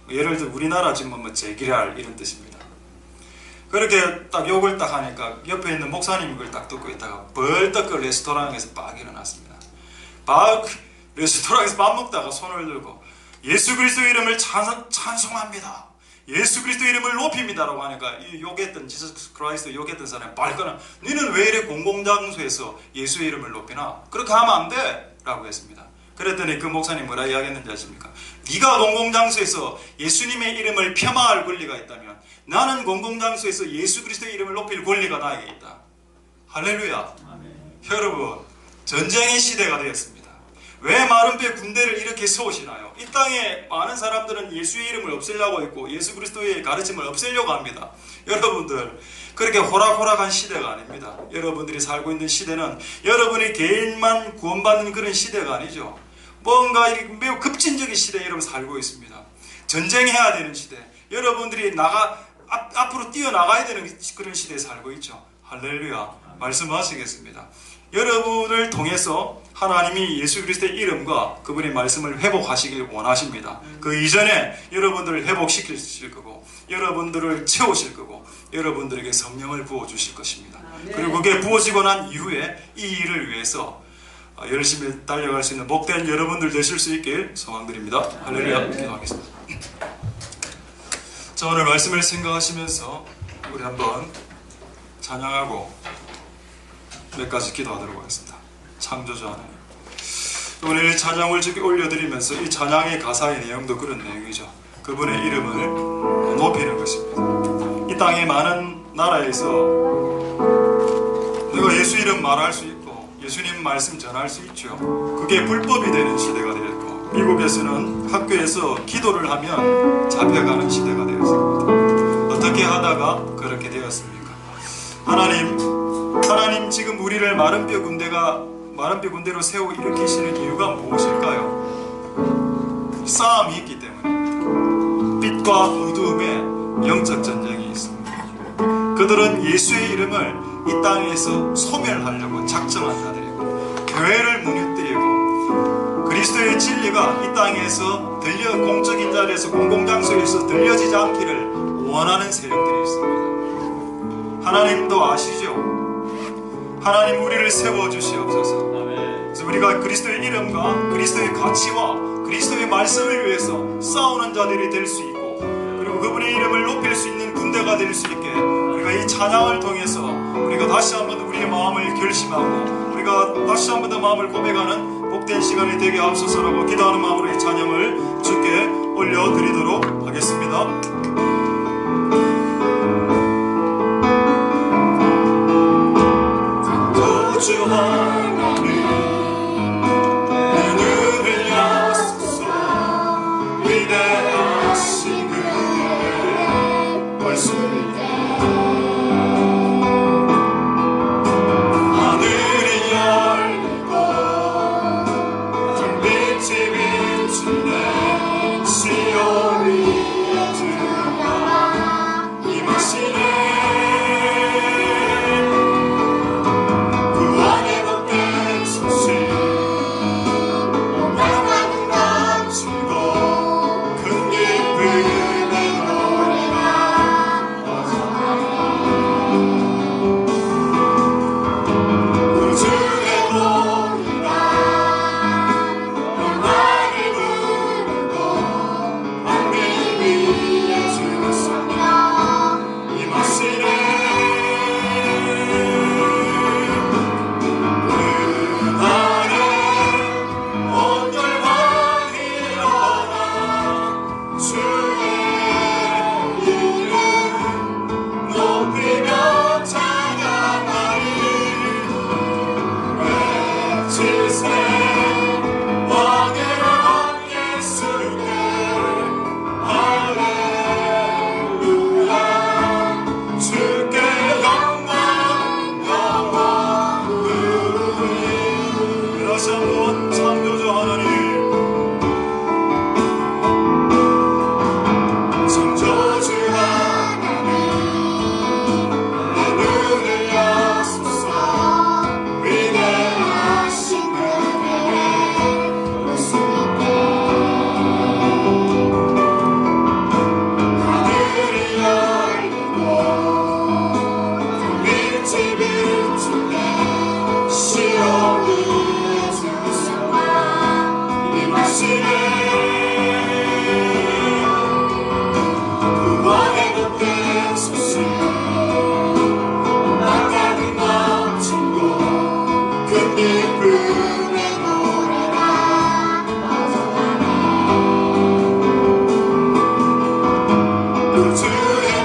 예를 들어 우리나라 지금 제기랄 이런 뜻입니다. 그렇게 딱 욕을 딱 하니까 옆에 있는 목사님이 그걸 딱 듣고 있다가 벌떡 그 레스토랑에서 빡 일어났습니다. 레스토랑에서 밥 먹다가 손을 들고 예수 그리스도 이름을 찬송합니다. 예수 그리스도 이름을 높입니다라고 하니까 이 욕했던 지저스 크라이스트 욕했던 사람이 빨거나 너는 왜 이래 공공장소에서 예수의 이름을 높이나? 그렇게 하면 안 돼! 라고 했습니다. 그랬더니 그 목사님 뭐라 이야기했는지 아십니까? 네가 공공장소에서 예수님의 이름을 폄하할 권리가 있다면 나는 공공장소에서 예수 그리스도의 이름을 높일 권리가 나에게 있다. 할렐루야. 여러분, 전쟁의 시대가 되었습니다. 왜 마른뼈 군대를 이렇게 세우시나요? 이 땅에 많은 사람들은 예수의 이름을 없애려고 했고 예수 그리스도의 가르침을 없애려고 합니다. 여러분들, 그렇게 호락호락한 시대가 아닙니다. 여러분들이 살고 있는 시대는 여러분의 개인만 구원받는 그런 시대가 아니죠. 뭔가 매우 급진적인 시대에 여러분 살고 있습니다. 전쟁해야 되는 시대, 여러분들이 앞으로 뛰어나가야 되는 그런 시대에 살고 있죠. 할렐루야. 말씀하시겠습니다. 여러분을 통해서 하나님이 예수 그리스도의 이름과 그분의 말씀을 회복하시길 원하십니다. 그 이전에 여러분들을 회복시키실 거고 여러분들을 채우실 거고 여러분들에게 성령을 부어주실 것입니다. 그리고 그게 부어지고 난 이후에 이 일을 위해서 열심히 달려갈 수 있는 복된 여러분들 되실 수 있길 소망드립니다. 할렐루야. 기도하겠습니다. 자, 오늘 말씀을 생각하시면서 우리 한번 찬양하고 몇 가지 기도하도록 하겠습니다. 창조주 하나님, 오늘 찬양을 올려드리면서 이 찬양의 가사의 내용도 그런 내용이죠. 그분의 이름을 높이는 것입니다. 이 땅의 많은 나라에서 내가 예수 이름 말할 수 있고 예수님 말씀 전할 수 있죠. 그게 불법이 되는 시대가 되었고 미국에서는 학교에서 기도를 하면 잡혀가는 시대가 되었습니다. 어떻게 하다가 그렇게 되었습니까? 하나님 지금 우리를 마른뼈 군대로 세워 일으키시는 이유가 무엇일까요? 싸움이 있기 때문입니다. 빛과 어두움의 영적 전쟁이 있습니다. 그들은 예수의 이름을 이 땅에서 소멸하려고 작정한 자들이고 교회를 무너뜨리고 그리스도의 진리가 이 땅에서 공적인 자리에서 공공장소에서 들려지지 않기를 원하는 세력들이 있습니다. 하나님도 아시죠? 하나님, 우리를 세워주시옵소서. 그래서 우리가 그리스도의 이름과 그리스도의 가치와 그리스도의 말씀을 위해서 싸우는 자들이 될 수 있고 그리고 그분의 이름을 높일 수 있는 군대가 될 수 있게 우리가 이 찬양을 통해서 우리가 다시 한번 우리의 마음을 결심하고 우리가 다시 한번 더 마음을 고백하는 복된 시간이 되게 앞서서라고 기도하는 마음으로 이 찬양을 주께 올려드리도록 하겠습니다. 주 하나님, 내 눈을 여소서. 위대하신 그의 말씀을 하늘이 열리고 불빛이 비추네. 시온 위에 주가 임하시네. 주의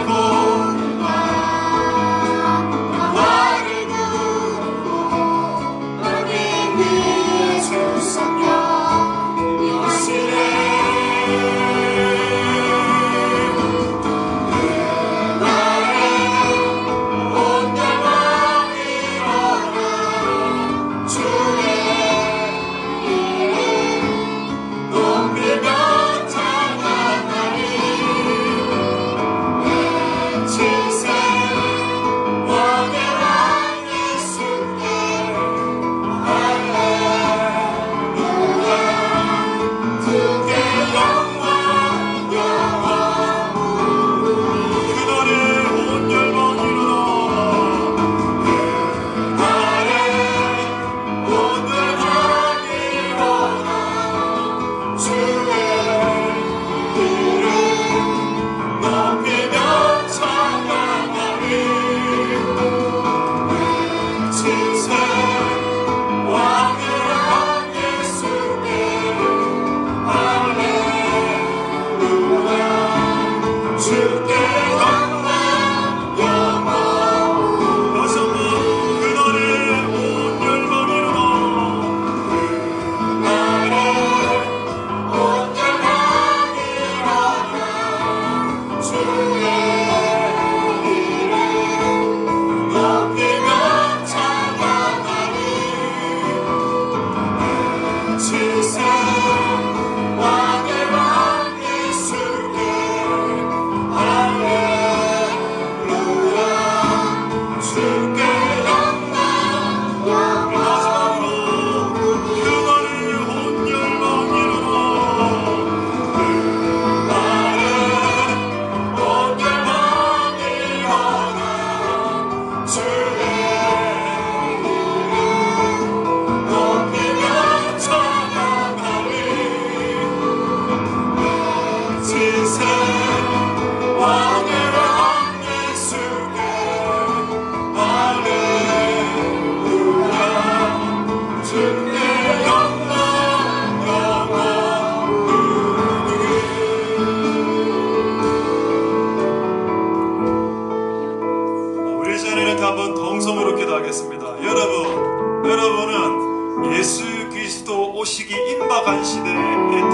여러분은 예수 그리스도 오시기 임박한 시대에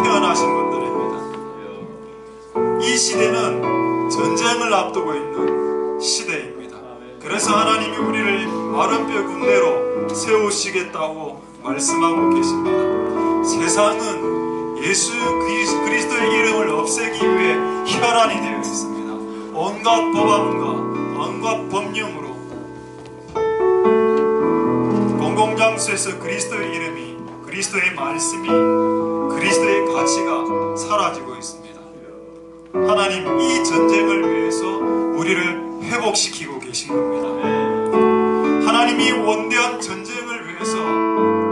태어나신 분들입니다. 이 시대는 전쟁을 앞두고 있는 시대입니다. 그래서 하나님이 우리를 마른 뼈 군대로 세우시겠다고 말씀하고 계십니다. 세상은 예수 그리스도의 이름을 없애기 위해 혈안이 되어 있습니다. 온갖 법안과 온갖 법령으로 공공장소에서 그리스도의 이름이, 그리스도의 말씀이, 그리스도의 가치가 사라지고 있습니다. 하나님 이 전쟁을 위해서 우리를 회복시키고 계신 겁니다. 하나님이 원대한 전쟁을 위해서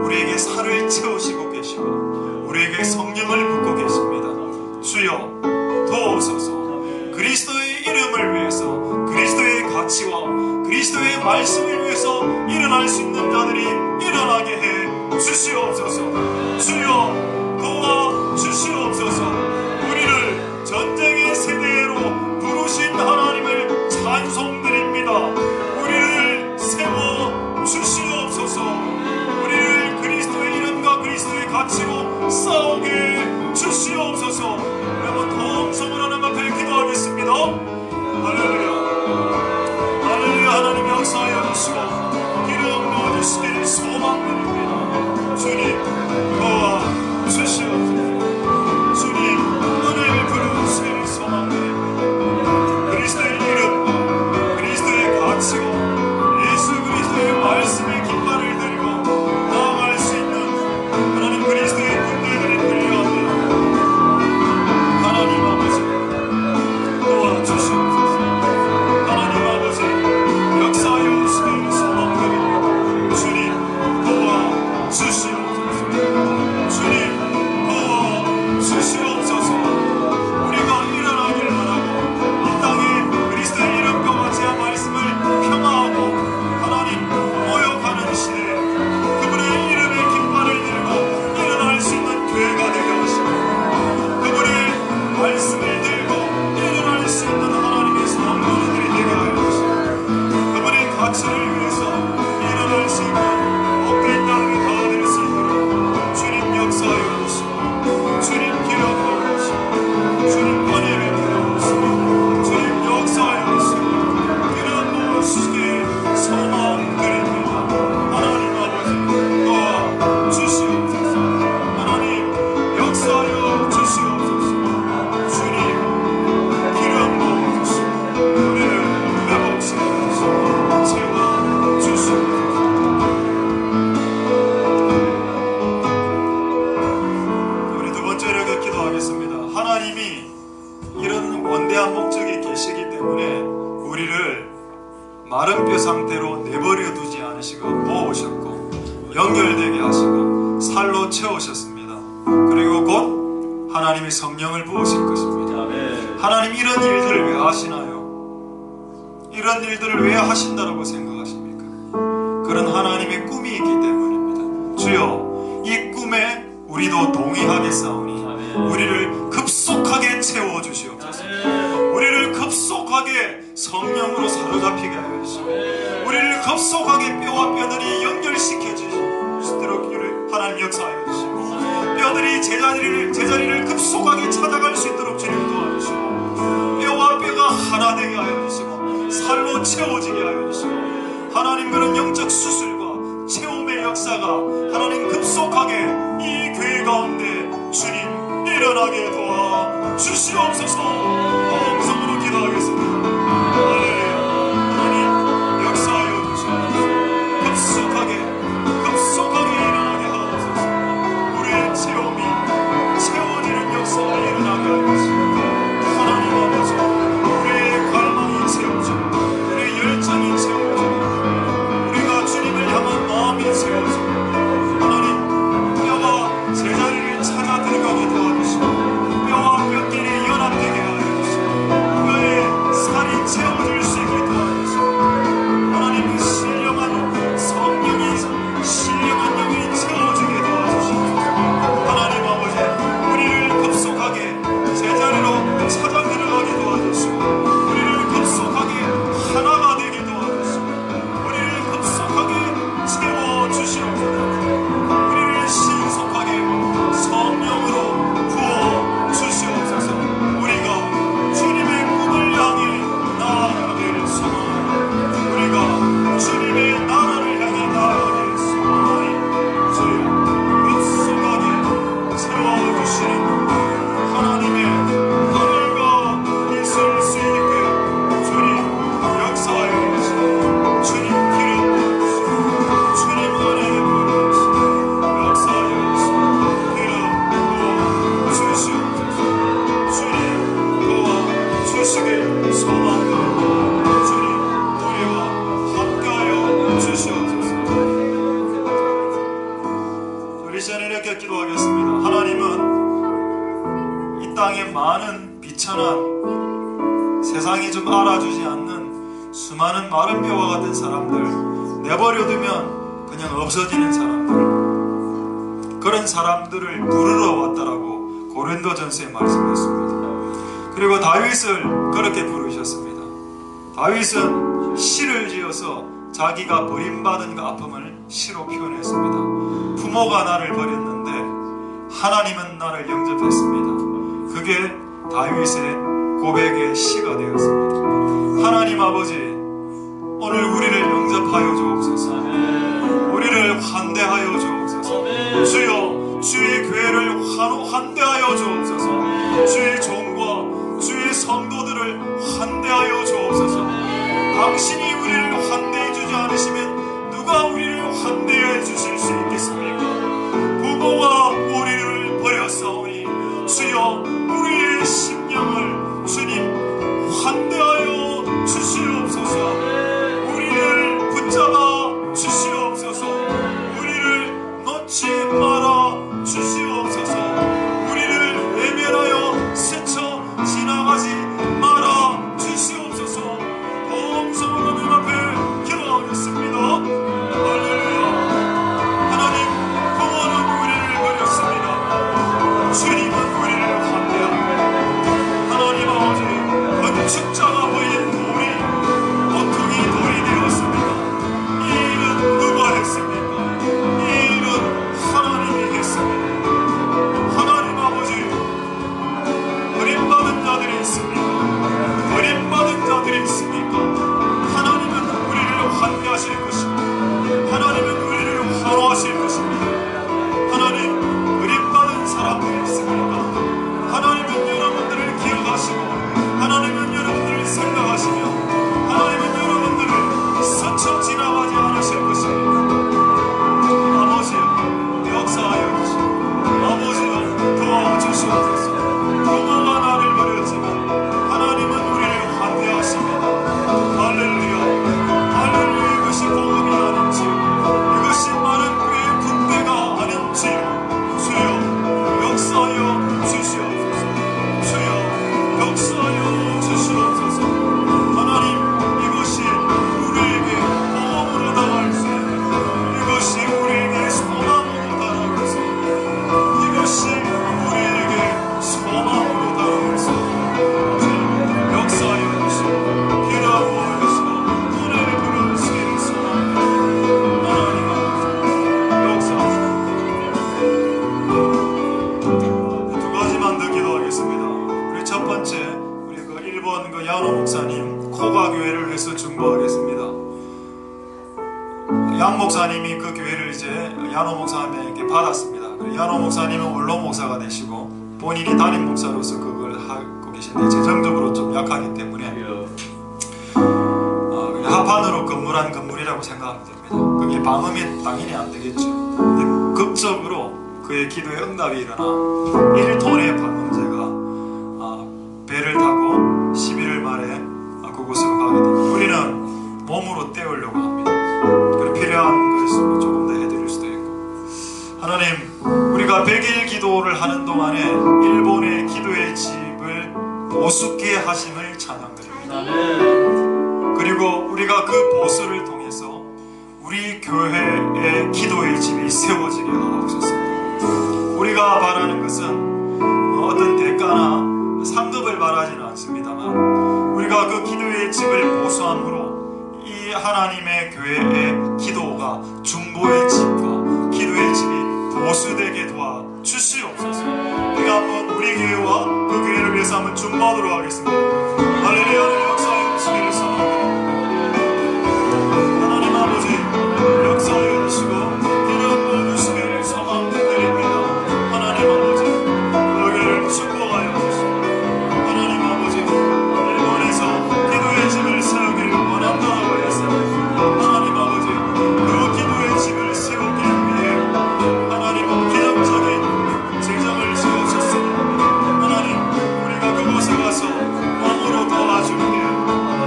우리에게 살을 채우시고 계시고 우리에게 성령을 붓고 계십니다. 주여 도우소서. 그리스도의 이름을 위해서, 그리스도의 가치와 그리스도의 말씀을 위해서 일어날 수 있는 자들이 일어나게 해 주시옵소서. 주여 도와 주시옵소서. 우리를 전쟁의 세대로 부르신 하나님을 찬송드립니다. 우리를 세워 주시옵소서. 우리를 그리스도의 이름과 그리스도의 가치로 싸우게 해 주시옵소서. 여러분 동성을 하나님 앞에 기도하겠습니다. 할렐루야. 할렐루야. 하나님 역사하여 주시고 기름 부어주시기를 소망드립니다. 주님 도와 주시옵소서. 주님 은혜를 부르시기를 소망드립니다. 그리스도의 이름, 그리스도의 가치로 예수 그리스도의 말씀의 깃발을 들고 나아갈 수 있는 하나님 그리스도의 군대들이 필요합니다. 하나님 아버지 도와주시옵소서. 하나님 아버지 역사하여 주시기를 소망드립니다. 주님 도와주시옵소서. 하시고 살로 채우셨습니다. 그리고 곧 하나님이 성령을 부으실 것입니다. 하나님 이런 일들을 왜 하시나요? 이런 일들을 왜 하신다라고 생각하십니까? 그런 하나님의 꿈이 있기 때문입니다. 주여, 이 꿈에 우리도 동의하겠사오니 우리를 급속하게 채워주시옵소서. 우리를 급속하게 성령으로 사로잡히게 하여 주시고 우리를 급속하게 뼈와 뼈들이 연결시켜 주시도록 하나님 역사하여 주시고 뼈들이 제자리를 급속하게 찾아갈 수 있도록 주님 도와주시고 뼈와 뼈가 하나 되게 하여 주시고 살로 채워지게 하여 주시고 하나님 그런 영적 수술과 체험의 역사가 하나님 급속하게 이 교회 가운데 주님 일어나게 도와 주시옵소서. om성으로 기도하겠습니다. 하나님 역사하여 주시옵소서. 급속하게 일어나게 하옵소서. 우리의 체험이 채워지는 역사가 일어나게 하여 주시옵소서. 하나님 아버지, 우리의 갈망이 채워지고 우리의 열정이 채워지고 우리가 주님을 향한 마음이 채워지고 하나님 뼈가 제자리를 찾아 들어가게 도와주시고 뼈와 뼈끼리 연합되게 하여 주시고 뼈에 살이 채워질 수 있게 도와주시고 하나님 그 신령한 영이 채워지게 도와주시고 하나님 아버지 우리를 급속하게 제자리로 찾아 들어가게 도와주시고 우리를 급속하게 하나가 되게 도와주시고 우리를 급속하게 채워주시옵소서. 우리를 신속하게 성령으로 부어주시옵소서. 우리가 주님의 꿈을 향해 나아가길 소망하니 우리가 주님의 나라를 향해 나아가길 소망하니 주여 급속하게 채워주시는 하나님의 하늘과 있을 수 있게 주님 역사하여 주시고 주님 기름 부으시고 주님 은혜 부으시고 역사하여 주시고 기름 부어주시옵소서. 주님 도와주시길 소망하고 주님 우리와 함께하여 주시옵소서. 우리 시간에 이렇게 기도하겠습니다. 하나님은 이 땅에 많은 비천한 세상이 좀 알아주지 않는 수많은 마른 뼈와 같은 사람들 내버려두면 그냥 없어지는 사람들 그런 사람들을 부르러 왔다라고 고린도전서에 말씀했습니다. 그리고 다윗을 그렇게 부르셨습니다. 다윗은 시를 지어서 자기가 버림받은 그 아픔을 시로 표현했습니다. 부모가 나를 버렸는데 하나님은 나를 영접했습니다. 그게 다윗의 고백의 시가 되었습니다. 하나님 아버지, 오늘 우리를 영접하여 주옵소서. 우리를 환대하여 주옵소서. 주여, 주의 교회를 환대하여 주옵소서. 주의 종과 주의 성도들을 환대하여 주옵소서. 당신이 우리를 환대해 주지 않으시면 누가 우리를 환대해 주실 수 있겠습니까? 부모가 우리를 버렸사오니 주여 우리의 심령을 주님 환대하여 주시옵소서. 우리를 붙잡아 주시옵소서. 우리를 놓지 말아 주시옵소서. 우리를 외면하여 스쳐 지나가지 말아 주시옵소서. 범성으로 님 앞에 기도하겠습니다. 할렐루야. 하나님, 부모는 우리를 버렸습니다. 주님은 우리를 환대합니다. 하나님 아버지, 건축자가 보인 돌이 모퉁이 돌이 되었습니다. 이 일은 누가 했습니까? 이 일은 하나님 야노 목사님에게 받았습니다. 야노 목사님은 원로 목사가 되시고 본인이 담임 목사로서 그걸 하고 계신데 재정적으로 좀 약하기 때문에 하판으로 건물한 건물이라고 생각하면 됩니다. 그게 방음이 당연히 안 되겠죠. 근데 극적으로 그의 기도에 응답이 일어나 1톤의 방음제가 배를 타고 11월 말에 그곳으로 가게 됩니다. 우리는 몸으로 때우려고 합니다. 그래 필요한 것을 조금 더 해드릴 수도 있고, 하나님 우리가 100일 기도를 하는 동안에 일본의 기도의 집을 보수케 하심을 찬양드립니다. 그리고 우리가 그 보수를 통해서 우리 교회의 기도의 집이 세워지게 하옵소서. 우리가 바라는 것은 어떤 대가나 상급을 바라지는 않습니다만 우리가 그 기도의 집을 보수함으로 이 하나님의 교회의 기도가 중보의 집과 기도의 집이 보수되게 도와 주시옵소서. 우리가 한번 우리 교회와 그 교회를 위해서 한번 중보하도록 하겠습니다. 할렐루야를 역사해 주시기를 소망합니다. 하나님 아버지 역사해 주시고 기름 부어주시기를 소망드립니다. 하나님 아버지 교회를 축복하여 주시고 하나님 아버지 일본에서 기도의 집을 세우기를 원한다고 했습니다. 하나님 아버지 그 기도의 집을 세우기 위해 하나님은 기념적인 재정을 세우셨습니다. 하나님 우리가 그곳에 가서 마음으로 도와줄게.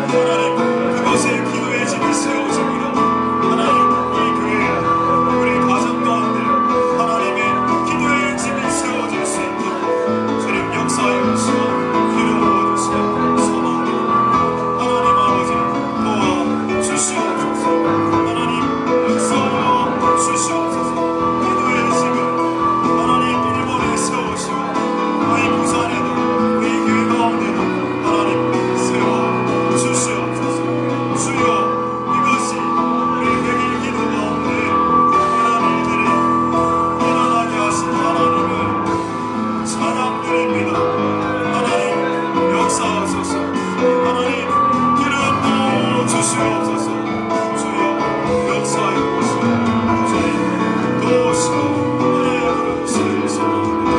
하나님 그곳에 기도의 집이 세워지기를 하나님 이 교회 우리 가정 가운데 하나님의 기도의 집이 세워질 수 있도록 주님 역사해 주시고 기름 부어주시고 소망합니다. 하나님 아버지 도와 주시옵소서. 하나님 역사하여 주시옵소서. 기도의 집을 하나님 일본에 세우시고 우리 부산에도 우리 교회 가운데도 하나님 세워 주시옵소서. 주여 이것이 우리 100일 기도 가운데 이런 일들이 일어나게 하신 하나님을 찬양드립니다. 하나님 역사하소서. 하나님 기름 부어 주시옵소서. 주여 역사해 주시고 주님 도우시고 은혜 부어주시기를 소망합니다.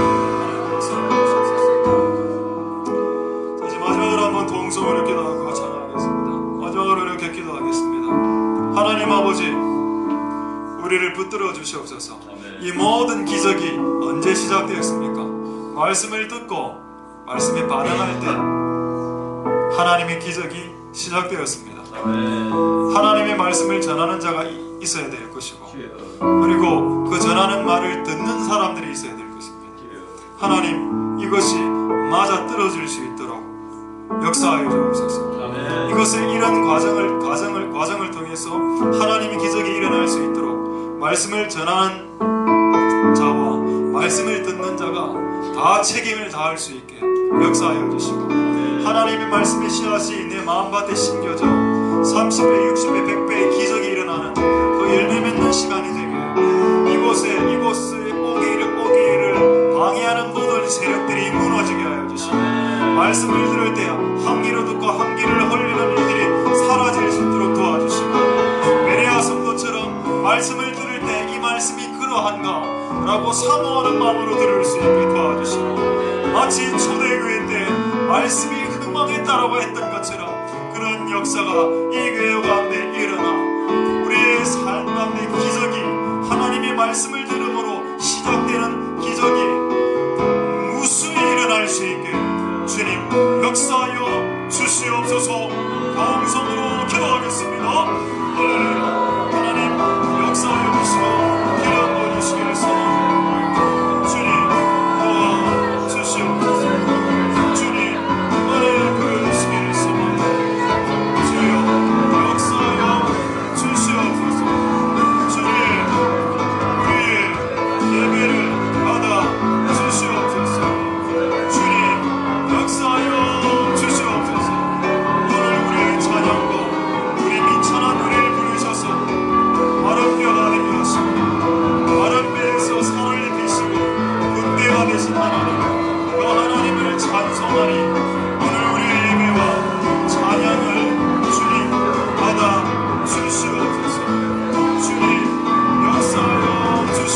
이제 마지막으로 한번 동성으로 기도하고 찬양하겠습니다. 마지막으로 이렇게 기도하겠습니다. 하나님 아버지 우리를 붙들어 주시옵소서. 이 모든 기적이 언제 시작되었습니까? 말씀을 듣고 말씀에 반응할 때 하나님의 기적이 시작되었습니다. 하나님의 말씀을 전하는 자가 있어야 될 것이고 그리고 그 전하는 말을 듣는 사람들이 있어야 될 것입니다. 하나님 이것이 맞아 떨어질 수 있도록 역사하여 주옵소서. 이것을 이런 과정을 통해서 하나님의 기적이 일어날 수 있도록 말씀을 전하는 자와 말씀을 듣는 자가 다 책임을 다할 수 있게 역사하여 주시고 하나님의 말씀의 씨앗이 내 마음밭에 심겨져 30배, 60배, 100배의 기적이 일어나는 그 열매 맺는 시간이 되게 이곳에 오기를 방해하는 모든 세력들이 무너지게 하여 주시고 말씀을 들을 때 한 귀로 듣고 한 귀를 헐리는 일들이 사라질 수 있도록 도와주시고 베레아 성도처럼 말씀을 들을 때 이 말씀이 그러한가 라고 사모하는 마음으로 들을 수 있게 도와주시고 마치 초대교회 때 말씀이 흥망했다라고 했던 것처럼 그런 역사가 이 교회 가운데 일어나 우리의 삶 가운데 기적이 하나님의 말씀을 들음으로 시작되는 기적이 무수히 일어날 수 있게 주님 역사하여 주시옵소서. 동성으로 기도하겠습니다. 할렐루야. 하나님 역사하여 주시고 기름 부어주시기를 소망합니다. 주님 도와 주시옵소서. 주님 은혜 부어주시기를 소망합니다. 주여 역사하여 주시옵소서. 주님 우리의 예배를 받아 주시옵소서. 주님 역사하여 주시옵소서. 오늘 우리의 찬양과 우리 미천한 노래를 부르셔서 마른 뼈가 되게 하시고 마른 뼈에서 살을 입히시고 군대가 되신 하나님 그 하나님을 찬송하니 오늘 우리의 예배와 찬양을 주님 받아 주시옵소서. 주님 역사하여 주시옵소서.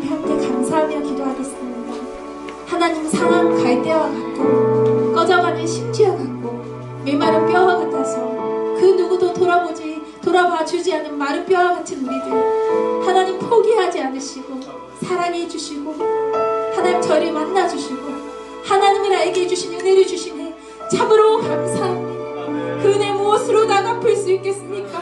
우리 함께 감사하며 기도하겠습니다. 하나님, 상황 갈대와 같고 꺼져가는 심지와 같고 메마른 뼈와 같아서 그 누구도 돌아봐주지 않은 마른 뼈와 같은 우리들, 하나님 포기하지 않으시고 사랑해 주시고 하나님 저를 만나주시고 하나님이 나에게 해주신 은혜를 주시네. 참으로 감사합니다. 그 은혜 무엇으로 다 갚을 수 있겠습니까?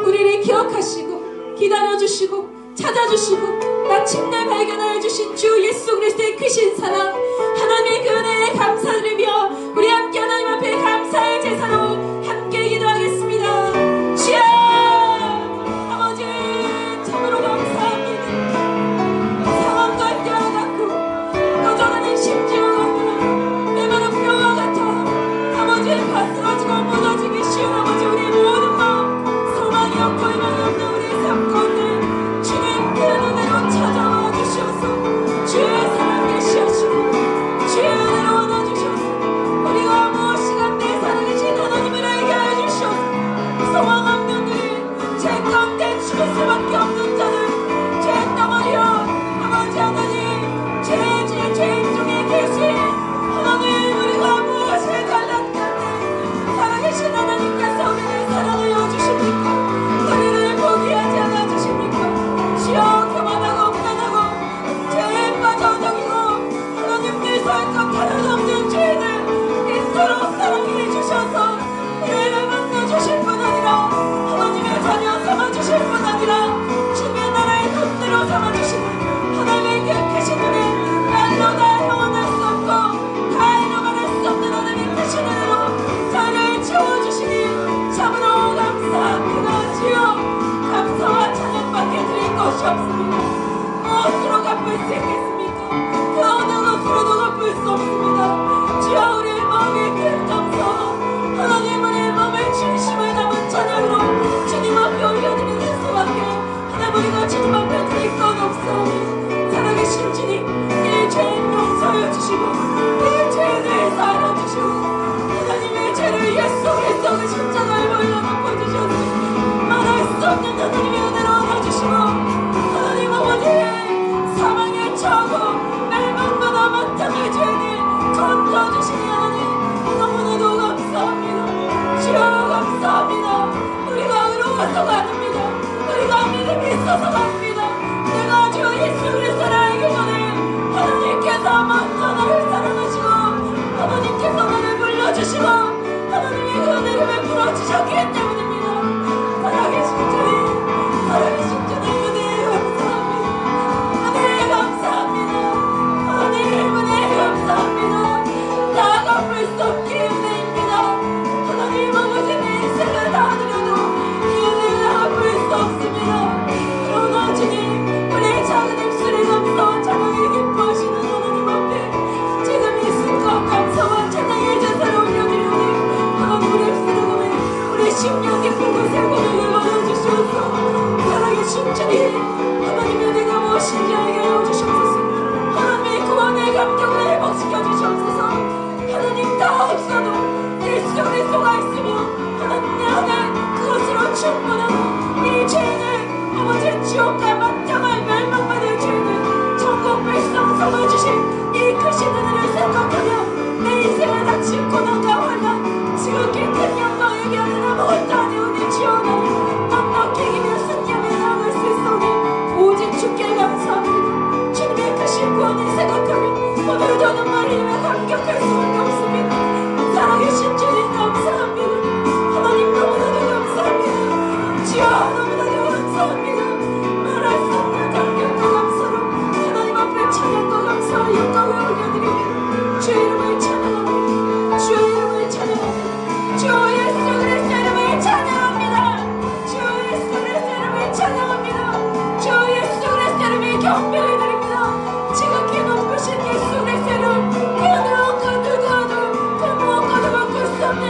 우리를 기억하시고 기다려주시고 찾아주시고 마침내 발견하여 주신 주 예수 그리스도의 크신 사랑, 하나님의 그 은혜에 감사드리며 우리 함께 하나님 앞에 감사의 제사로 함께 기도하겠습니다. 주여 아버지, 참으로 감사합니다. 상황 갈대와 같고 꺼져가는 심지와 같고 메마른 뼈와 같아 아버지의 가스러지고 무너지기 쉬운 아버지, 우리의 모든 마음 소망이 없고 희망이 없는 우리의 삶 가운데 주님 그 은혜로 찾아와 주셔서 주의 사랑 계시옵시고 주의 은혜로 안아주셔서 우리가 무엇이간 내 사랑이신 하나님을 알게 하여 주셔서 소망 없는 우리 죄 가운데 죽을 수밖에 없는 자들, 죄 덩어리여 아버지 하나님, 죄인 중에 계신 하나님, 우리가 무엇을 갈랐는데 살아계신 하나님께서 우리를 사랑하여 주십니까? 우리를 포기하지 않아 주십니까? 주여 그만하고 무난하고 죄에 빠져 어기고 하나님께서 할 것 하나도 없는 죄인을 그리스도로 사랑해 주셔서 우리를 만나주실 뿐 아니라 하나님의 자녀 삼아주실 뿐 아니라 주님의 나라의 흠대로 삼아주시는 하나님의 그 크신 은혜, 날로 다 영원할 수 없고 다 잃어버릴 수 없는 하나님의 크신 은혜로 저를 채워주시니 참으로 감사합니다. 주여 감사와 찬양밖에 드릴 것이 없습니다. 무엇으로 갚을 수 있겠습니까? 그 어느 것으로도 갚을 수 없습니다. 주여 우리의 마음의 큰 감사와 하나님 우리의 마음의 진심을 담은 찬양으로 주님 앞에 올려드리는 수밖에 하나님 우리가 주님 앞에 드릴 건 없사오니 살아계신 주님, 이 죄인 용서해 주시고 이 죄인을 사랑주시고 하나님의 죄를 예수 그리스도 그 십자가에 몰려 덮어주셔서 말할 수 없는 하나님의 은혜로 안아주시고 하나님 아버지, 사망에 처하고 멸망보다 마땅할 죄인을 건져주시니 하나님 너무나도 감사합니다. 주여 감사합니다. 우리가 의로워서가 아닙니다. 우리가 믿음이 있어서가 아닙니다. 내가 주 예수 그리스도를 알기 전에 하나님께서 먼저 나를 사랑하시고 하나님께서 나를 불러주시고 하나님의 그 은혜를 베풀어 주셨기 때문입니다. 살아계신 주님, 살아계신 주님 은혜에 감사합니다. 은혜에 감사합니다. 하나님 은혜에 감사합니다. 다 갚을 수 없기에 은혜입니다. 하나님 아버지, 내 인생을 다 드려도 이 은혜를 갚을 수 없습니다. 그러나 주님, 우리의 작은 입술에 감사와 찬양에 기뻐하시는 하나님 앞에 지금 이 순간 감사와 찬양의 제사를 올려드리오니 하나님 우리의 수고에 우리 심령 깊은 곳에 고백을 받아주시옵소서. 살아계신 주님, 하나님의 내가 무엇인지 알게 하여 주시옵소서. 하나님의 구원의 감격을 회복시켜 주시옵소서. 하나님 다 없어도 예수 그리스도가 있으며 하나님 내 안에 그것으로 충분하고 이 죄인을 아버지 지옥과 마땅할 멸망받을 죄인을 천국 백성 삼아주신 이 크신 은혜를 생각하며 내 인생을 닥친 고난과 환난 지극히 큰 영광에 비하는 아무것도 아니오니 주여나 넉넉히 이기며 승리하며 나아갈 수 있사오니 오직 주께 감사합니다. 주님의 크신 구원을 생각하며 오늘도 눈물이 흘리며 감격할 수밖에 없습니다. 살아계신 주님 감사합니다. 하나님 너무나도 감사합니다. 주여 너무나도 감사합니다. 말할 수 없는 감격과 감사로 하나님 앞에 찬양과 감사와 영광을 올려드리며 주의 이름을 찬양합니다. 주의 이름을 찬양합니다. 주 예수 그리스도 이름을 찬양합니다. 주 예수 그리스도 이름을 찬양합니다. 주 예수 그리스도 이름에 경배를 드립니다. 지극히 높으신 예수 그리스도 이름, 그 어느 그 누구와도 그 무엇과도 바꿀 수 없는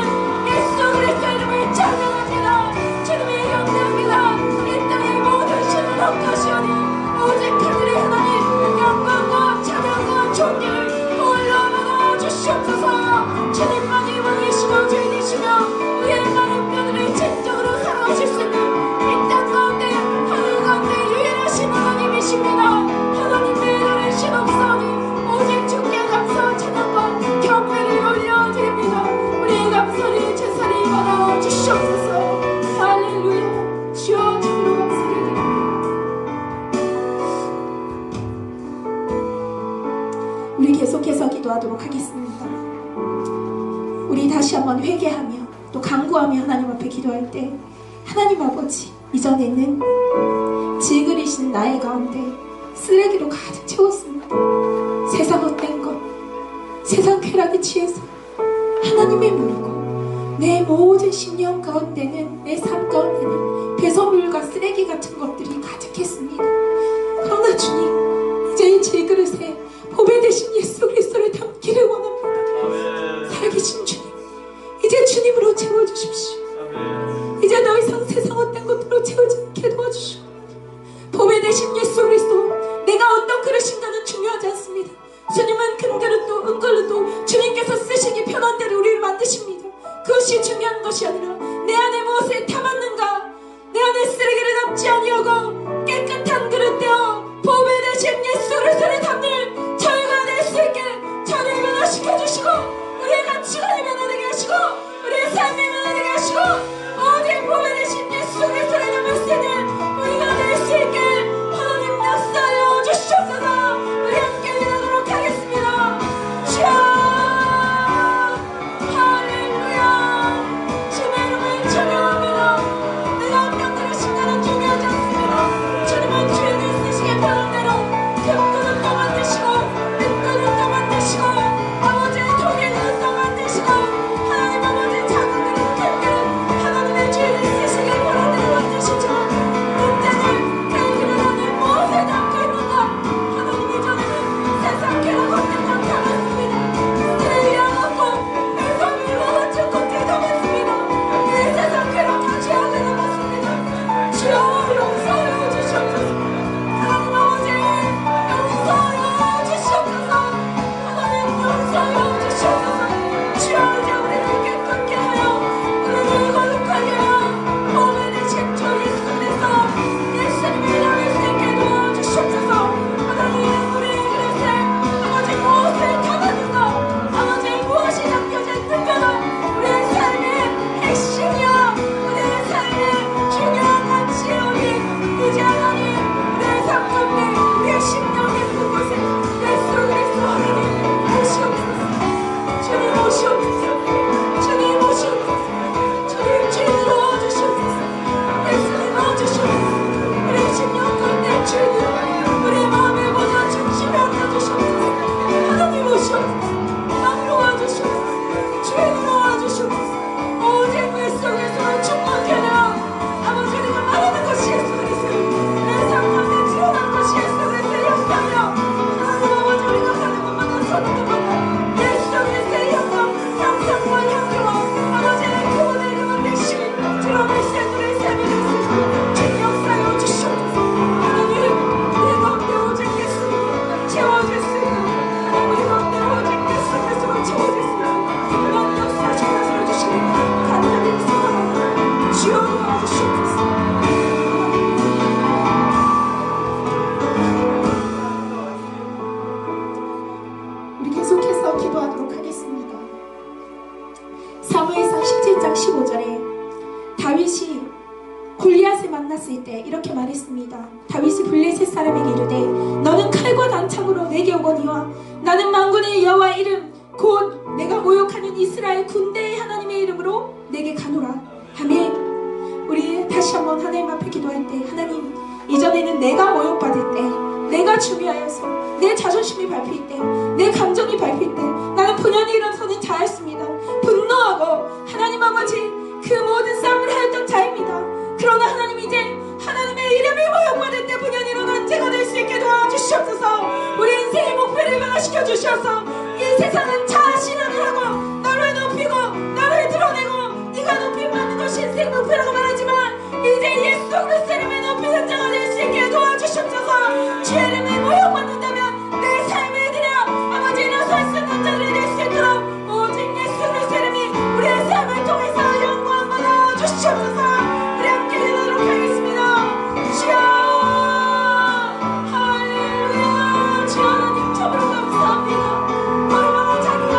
예수 그리스도 이름을 찬양합니다. 주님의 경배합니다. 이 땅의 모든 신을 엎으시오니 오직 하늘의 하나님 영광과 찬양과 존귀를 올라받아 주시옵소서. 주님만이 왕이시고 주인이시며 우리의 많은 뼈들을 진정으로 사랑하실 수 있는 이 땅 가운데 하늘 가운데 유일하신 하나님이십니다. 하나님 기도하도록 하겠습니다. 우리 다시 한번 회개하며 또 간구하며 하나님 앞에 기도할 때 하나님 아버지, 이전에는 질그리신 나의 가운데 쓰레기로 가득 채웠습니다. 세상 헛된 것, 세상 쾌락에 취해서 하나님을 모르고 내 모든 신념 가운데는, 내 삶 가운데는 배설물과 쓰레기 같은 것들이 가득했습니다. 그러나 주님, 이제 이 질그릇에 보배 되신 예수 그리스도를 담기를 원합니다. 살아계신 주님, 이제 주님으로 채워주십시오. 이제 더 이상 세상 헛된 것들로 채우지 않게 도와주시오. 보배 되신 예수 그리스도, 내가 어떤 그릇인가는 중요하지 않습니다. 주님은 금그릇도 은그릇도 주님께서 쓰시기 편한 대로 우리를 만드십니다. 그것이 중요한 것이 아니라 내 안에 무엇에 담았는가, 내 안에 쓰레기를 담지 아니하고 깨끗한 그릇 되어 보배 되신 예수 그리스도를 담는 저희가 될 수 있게 저를 변화시켜 주시고, 우리의 가치관이 변화되게 하시고, 우리의 삶이 변화되게 하시고, 어디 보배 되신 예수 그리스도를 담을 수 있는 우리가 될 수 있게 하나님 역사하여 주시옵소서. 우리 함께 기도하도록 하겠습니다. 주여, 할렐루야. 주님의 이름을 찬양합니다. 내가 어떤 그릇인가는 중요하지 않습니다. 주님은 주인이 쓰시기에 편한 대로 금그릇도 만드시고 은그릇도 만드시고 아버지의 통의 그릇도 만드시고, 하나님 아버지 작은 그릇 큰 그릇 하나님의 주인이 쓰시기에 편한 대로 만드시지만, 문제는 그 그릇 안에 무엇을 담고 있는가. 하나님, 이전에는 세상 쾌락 헛된 것 담았습니다. 쓰레기와 넣고 배설물과 같은 것들 담았습니다. 이 세상 쾌락과 죄악을 담았습니다. 주여, 용서하여 주시옵소서. 하나님 아버지, 용서하여 주시옵소서. 하나님, 용서하여 주시옵소서. 주여, 이제 우리를 깨끗게 하여 우리를 거룩하게 하여 보배 되신 주 예수 그리스도, 예수님을 담을 수 있게 도와주시옵소서. 하나님, 우리의 그릇에 아버지 무엇을 담았는가, 아버지 무엇이 담겨져 있는가가 우리의 삶의 핵심이여, 우리의 삶의 중요한 가치여. 이제 하나님, 우리의 삶 가운데 우리의 심령이 그곳에 예수 그리스도 하나님 오시옵소서. 주님 오시옵소서. 주님 오시옵소서. 주님 주인으로 와주시옵소서. 예수님 와주시옵소서. 우리의 심령 가운데 주인으로, 우리의 마음을 보좌 중심에 앉아주시옵소서. 하나님 오시옵소서. 마음으로 와주시옵소서. 주인으로 와주시옵소서. 오직 예수 그리스도를 충만케 하라. 아버지, 우리가 말하는 것이 예수 그리스도, 내 삶 가운데 드러난 것이 예수 그리스도의 영광이여. 하나님 아버지, 우리가 가는 곳마다 서는 곳마다 예수 그리스도의 영광, 형상과 향기와 아버지의 구원의 이름을 대신 드러낼 수 있는 우리의 삶이 될 수 있도록 주님 역사하여 주시옵소서. 하나님, 우리 가운데 오직 예수님을 채워줄 수 있는, 하나님 우리 가운데 오직 예수 그리스도를 채워줄 수 있는 그런 역사 주셔서 주시니 간절히 소원합니다. 주여 도와주시옵소서. 우리 계속해서 기도하도록 하겠습니다. 사무엘상 17장 15절에 다윗이 골리앗을 만났을 때 이렇게 말했습니다. 다윗이 블레셋 사람에게 이르되 너는 칼과 단창으로 내게 오거니와 나는 만군의 여호와 이름 곧 내가 모욕하는 이스라엘 군대의 하나님의 이름으로 내게 가노라. 아멘. 우리 다시 한번 하나님 앞에 기도할 때, 하나님, 이전에는 내가 모욕받을 때, 내가 중요하여서 내 자존심이 밟힐 때, 내 감정이 밟힐 때 나는 분연히 일어서는 자였습니다. 분노하고 하나님 아버지 그 모든 싸움을 하였던 자입니다. 그러나 하나님, 이제 하나님의 이름을 모욕받을 때 분연히 일어난 제가 될 수 있게 도와주시옵소서. 우리 인생의 목표를 변화시켜 주셔서 이 세상은 자신을 하고 너를 높이고 너를 드러내고 네가 높임받는 것이 인생 목표라고 말하지만, 이제 예수 그리스도 이름을 높이는 자가 될 수 있게 도와주시옵소서. 주의 이름을 모욕받는다면 내 삶을 드려 아버지 일어설 수 있는 자들이 될 수 있도록 오직 예수 그리스도 이름이 우리의 삶을 통해서 영광 받아 주시옵소서. 우리 함께 기도하도록 하겠습니다. 주여, 할렐루야. 주여, 하나님 참으로 감사합니다. 얼마나 자기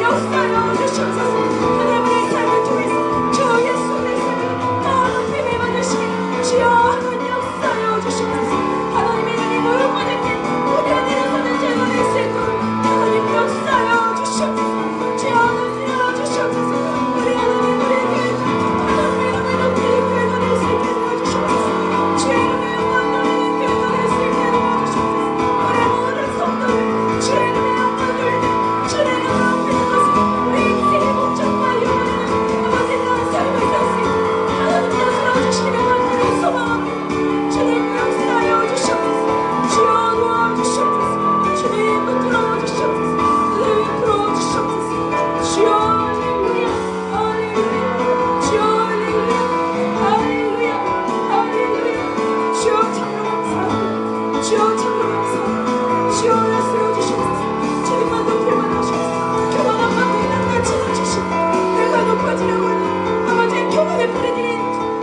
역사여 주시옵소서. 하나님의 삶을 통해서 주 예수의 삶을 더 높이 매만드시게 주여 하나님 역사여 주시옵소서. 하나님의 눈이 모욕받을게 우리 안에 일어서는 죄가 될 수 있도록 하나님 역사여 주시옵소서. 주여 하나님 주시옵소서. 우리 하나님 우리 교회 하나님의 이름을 높이 교회가 될 수 있게 도와주시옵소서. 주의 이름의 영광 돌리는 교회가 될 수 있게 도와주시옵소서. 우리 모든 성도들 주의 이름의 영광 돌리는 주의 이름을 높이는 것은 우리 인생의 목적과 영원한 아버지 그런 삶을 살 수 있는 하나님 것을 주시기를 간절히 소망합니다. 주님 역사하여 주시옵소서. 주여 도와주시옵소서. 주님 붙들어 주시옵소서. 주님 풀어주시옵소서. 주여 할렐루야 할렐루야 주여 할렐루야 할렐루야 할렐루야 주여 참으로 감사합니다. 주여 참으로 감사합니다. 주여 역사여 주시옵소서. 주님만 높일만 하시옵소서. 교만한 마음에 낭같이 주시고 내가 높아지려고 하는 아버지의 교만의 뿌리들이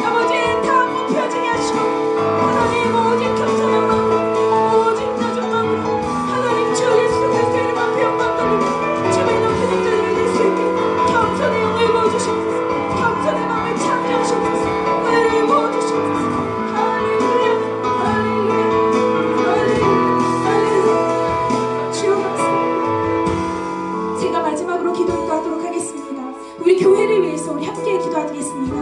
아버지의 다 뽑혀지게 하시고 하나님 오직 겸손한 마음으로 오직 낮은 마음으로 하나님 주 예수 그리스도의 이름 앞에 영광 돌리며 주의 높이는 자들이 될 수 있게 겸손의 영을 부어주시옵소서. 겸손의 마음을 창조하시옵소서. 은혜를 부어주시옵소서. 할렐루야 할렐루야 할렐루야 할렐루야 주여 감사합니다. 제가 마지막으로 기도하도록 하겠습니다. 우리 교회를 위해서 우리 함께 기도하겠습니다.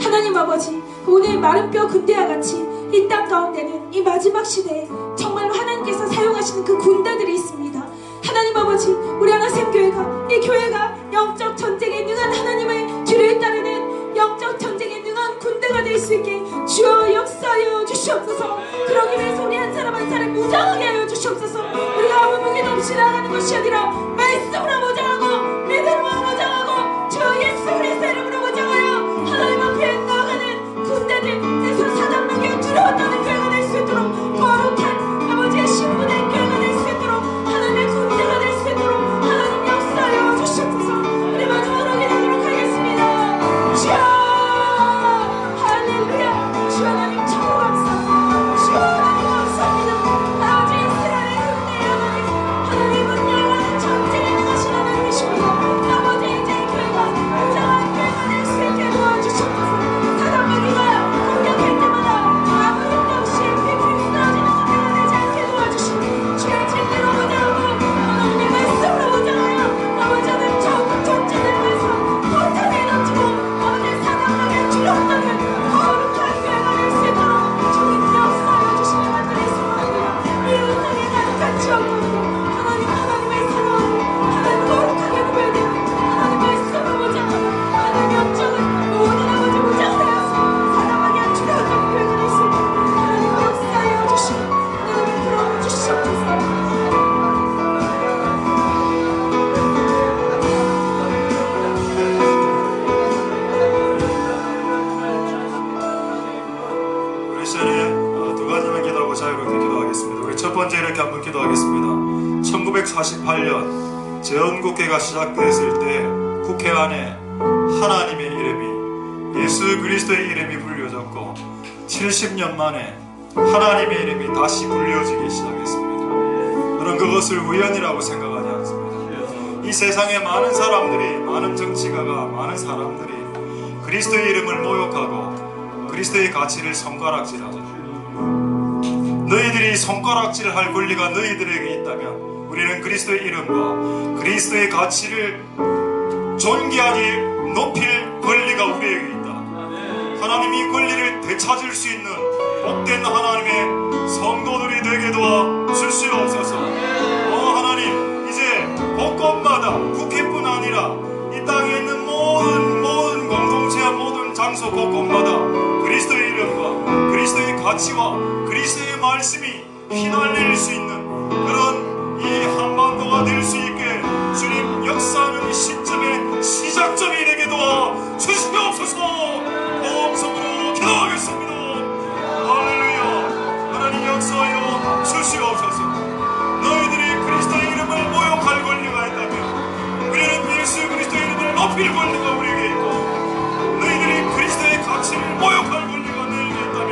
하나님 아버지 오늘 마른 뼈 군대와 같이 이 땅 가운데는 이 마지막 시대에 정말로 하나님께서 사용하시는 그 군대들이 있습니다. 하나님 아버지 우리 하나샘 교회가 이 교회가 영적 전쟁에 능한 하나님의 뒤를 따르는 영적 전쟁에 능한 군대가 될 수 있게 주여 역사하여 주시옵소서. 그러기 위해서 우리 한 사람 한 사람 무장하게 하여 주시옵소서. 우리가 아무 무기도 없이 나아가는 것이 아니라 말씀으로 무장하고 믿음으로 무장하고 주 예수 그리스도의 이름으로 무장하여 하나님 앞에 나아가는 군대들 그래서 사단에게 두려웠다는 교회가 될 수 있도록 거룩한 아버지의 신부된 교회가 될 수 있도록 하나님의 군대가 될 수 있도록 하나님 역사하여 주시옵소서. 우리 마지막으로 기도하도록 하겠습니다. 주여 할렐루야 주 하나님 참으로 감사합니다. 주 하나님 감사합니다. 아버지 이스라엘의 은혜의 하나님 하나님은 영원한 전쟁에 능하신 하나님이십니다. 아버지 이제 교회가 무장한 교회가 될 수 있게 도와주시옵소서. 사단마귀가 공격할 때마다 아무 힘도 없이 ဖိဖိ 쓰러지는 군대가 되지 않게 도와주시고 주의 진리로 무장하고 하나님의 말씀으로 무장하여 아버지 하나님 전국 전쟁을 위해서 포탄에 넘치고 아버지 사단마귀의 두려웠다는 거룩한 교회가 될 수 있도록 주님 역사하여 주시길 간절히 소망합니다. 이 은혜에 나는 같이 얻거든요. 하나님의 사랑으로 하나님 거룩하게 누려야 되는 하나님 말씀으로 무장하고 하나님 영적은 모든 아버지 무장하여서 사단마귀의 두려웠다는 교회가 될 수 있도록 하나님 역사하여 주시고 하나님 풀어주시옵소서. 우리 시간에 두 가지만 기도하고 자유롭게 기도하겠습니다. 우리 첫 번째 이렇게 한번 기도하겠습니다. 1948년 제헌국회가 시작됐을 때 국회 안에 하나님의 이름이 예수 그리스도의 이름이 불려졌고 70년 만에 하나님의 이름이 다시 불려지기 시작했습니다. 저는 그것을 우연이라고 생각하지 않습니다. 이 세상에 많은 사람들이 많은 정치가가 많은 사람들이 그리스도의 이름을 모욕하고 그리스도의 가치를 손가락질하죠. 너희들이 손가락질할 권리가 너희들에게 있다면 우리는 그리스도의 이름과 그리스도의 가치를 존귀하게 높일 권리가 우리에게 있다. 하나님이 권리를 되찾을 수 있는 복된 하나님의 성도들이 되게 도와 주시옵소서. 하나님 이제 곳곳마다 국회뿐 아니라 이 땅에 있는 모든 공동체와 모든 장소 곳곳마다 그리스도의 이름과 그리스도의 가치와 그리스도의 말씀이 휘날릴 수 있는 그런 이 한반도가 될 수 있게 주님 역사하는 이 시점의 시작점이 되게 도와 주시옵소서. 보험성으로 기도하겠습니다. 할렐루야. 하나님 역사하여 주시옵소서. 너희들이 그리스도의 이름을 모욕할 권리가 있다면 우리는 예수 그리스도의 이름을 높일 권리가 우리에게 있고 너희들이 그리스도의 가치를 모욕할 권리가 너희에게 있다면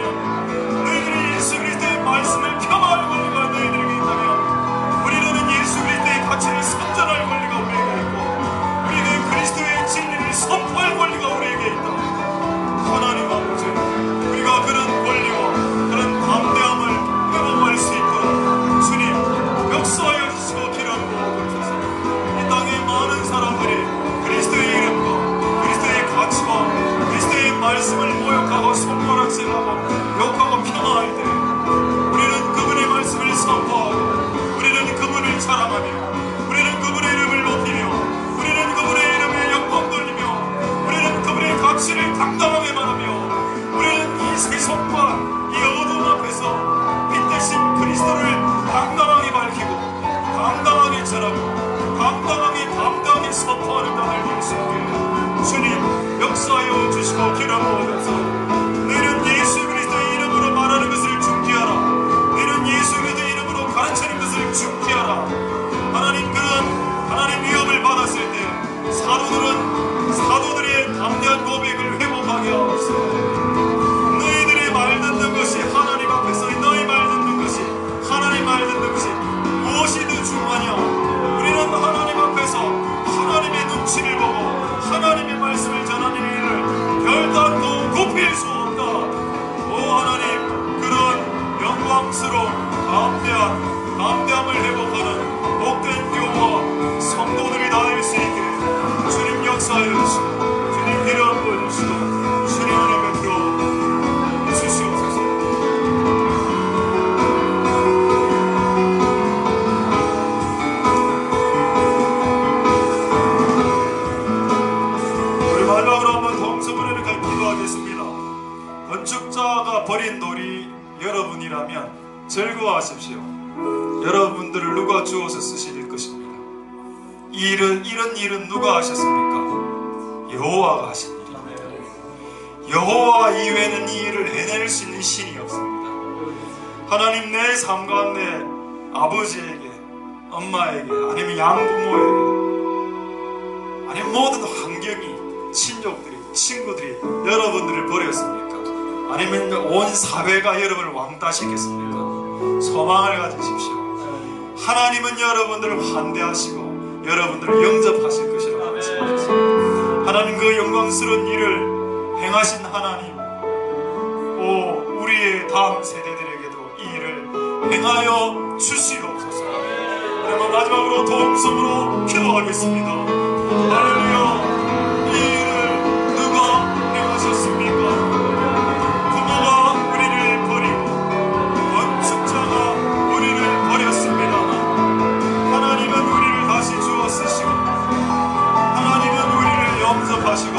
너희들이 예수 그리스도의 말씀을 폄하할 권리가 너희들에게 있다면 우리는 예수 그리스도의 가치를 선전할 권리가 우리에게 있고 버린 돌이 여러분이라면 즐거워하십시오. 여러분들을 누가 주어서 쓰실 것입니다. 이런 일은 누가 하셨습니까? 여호와가 하신 일입니다. 여호와 이외에는 이 일을 해낼 수 있는 신이 없습니다. 하나님, 내 삶 가운데 아버지에게, 엄마에게, 아니면 양부모에게, 아니면 모든 환경이, 친족들이, 친구들이 여러분들을 버렸습니까? 아니면 온 사회가 여러분을 왕따시켰습니까? 소망을 가지십시오. 하나님은 여러분들을 환대하시고 여러분들을 영접하실 것이라고 말씀하셨습니다. 하나님, 그 영광스러운 일을 행하신 하나님, 우리의 다음 세대들에게도 이 일을 행하여 주시옵소서. 그러면 마지막으로 동성으로 기도하겠습니다. 할렐루야. 이 일을 누가 행하셨습니까? 부모가 우리를 버리고 건축자가 우리를 버렸습니다. 하나님은 우리를 다시 주어 쓰시고 하나님은 우리를 영접하시고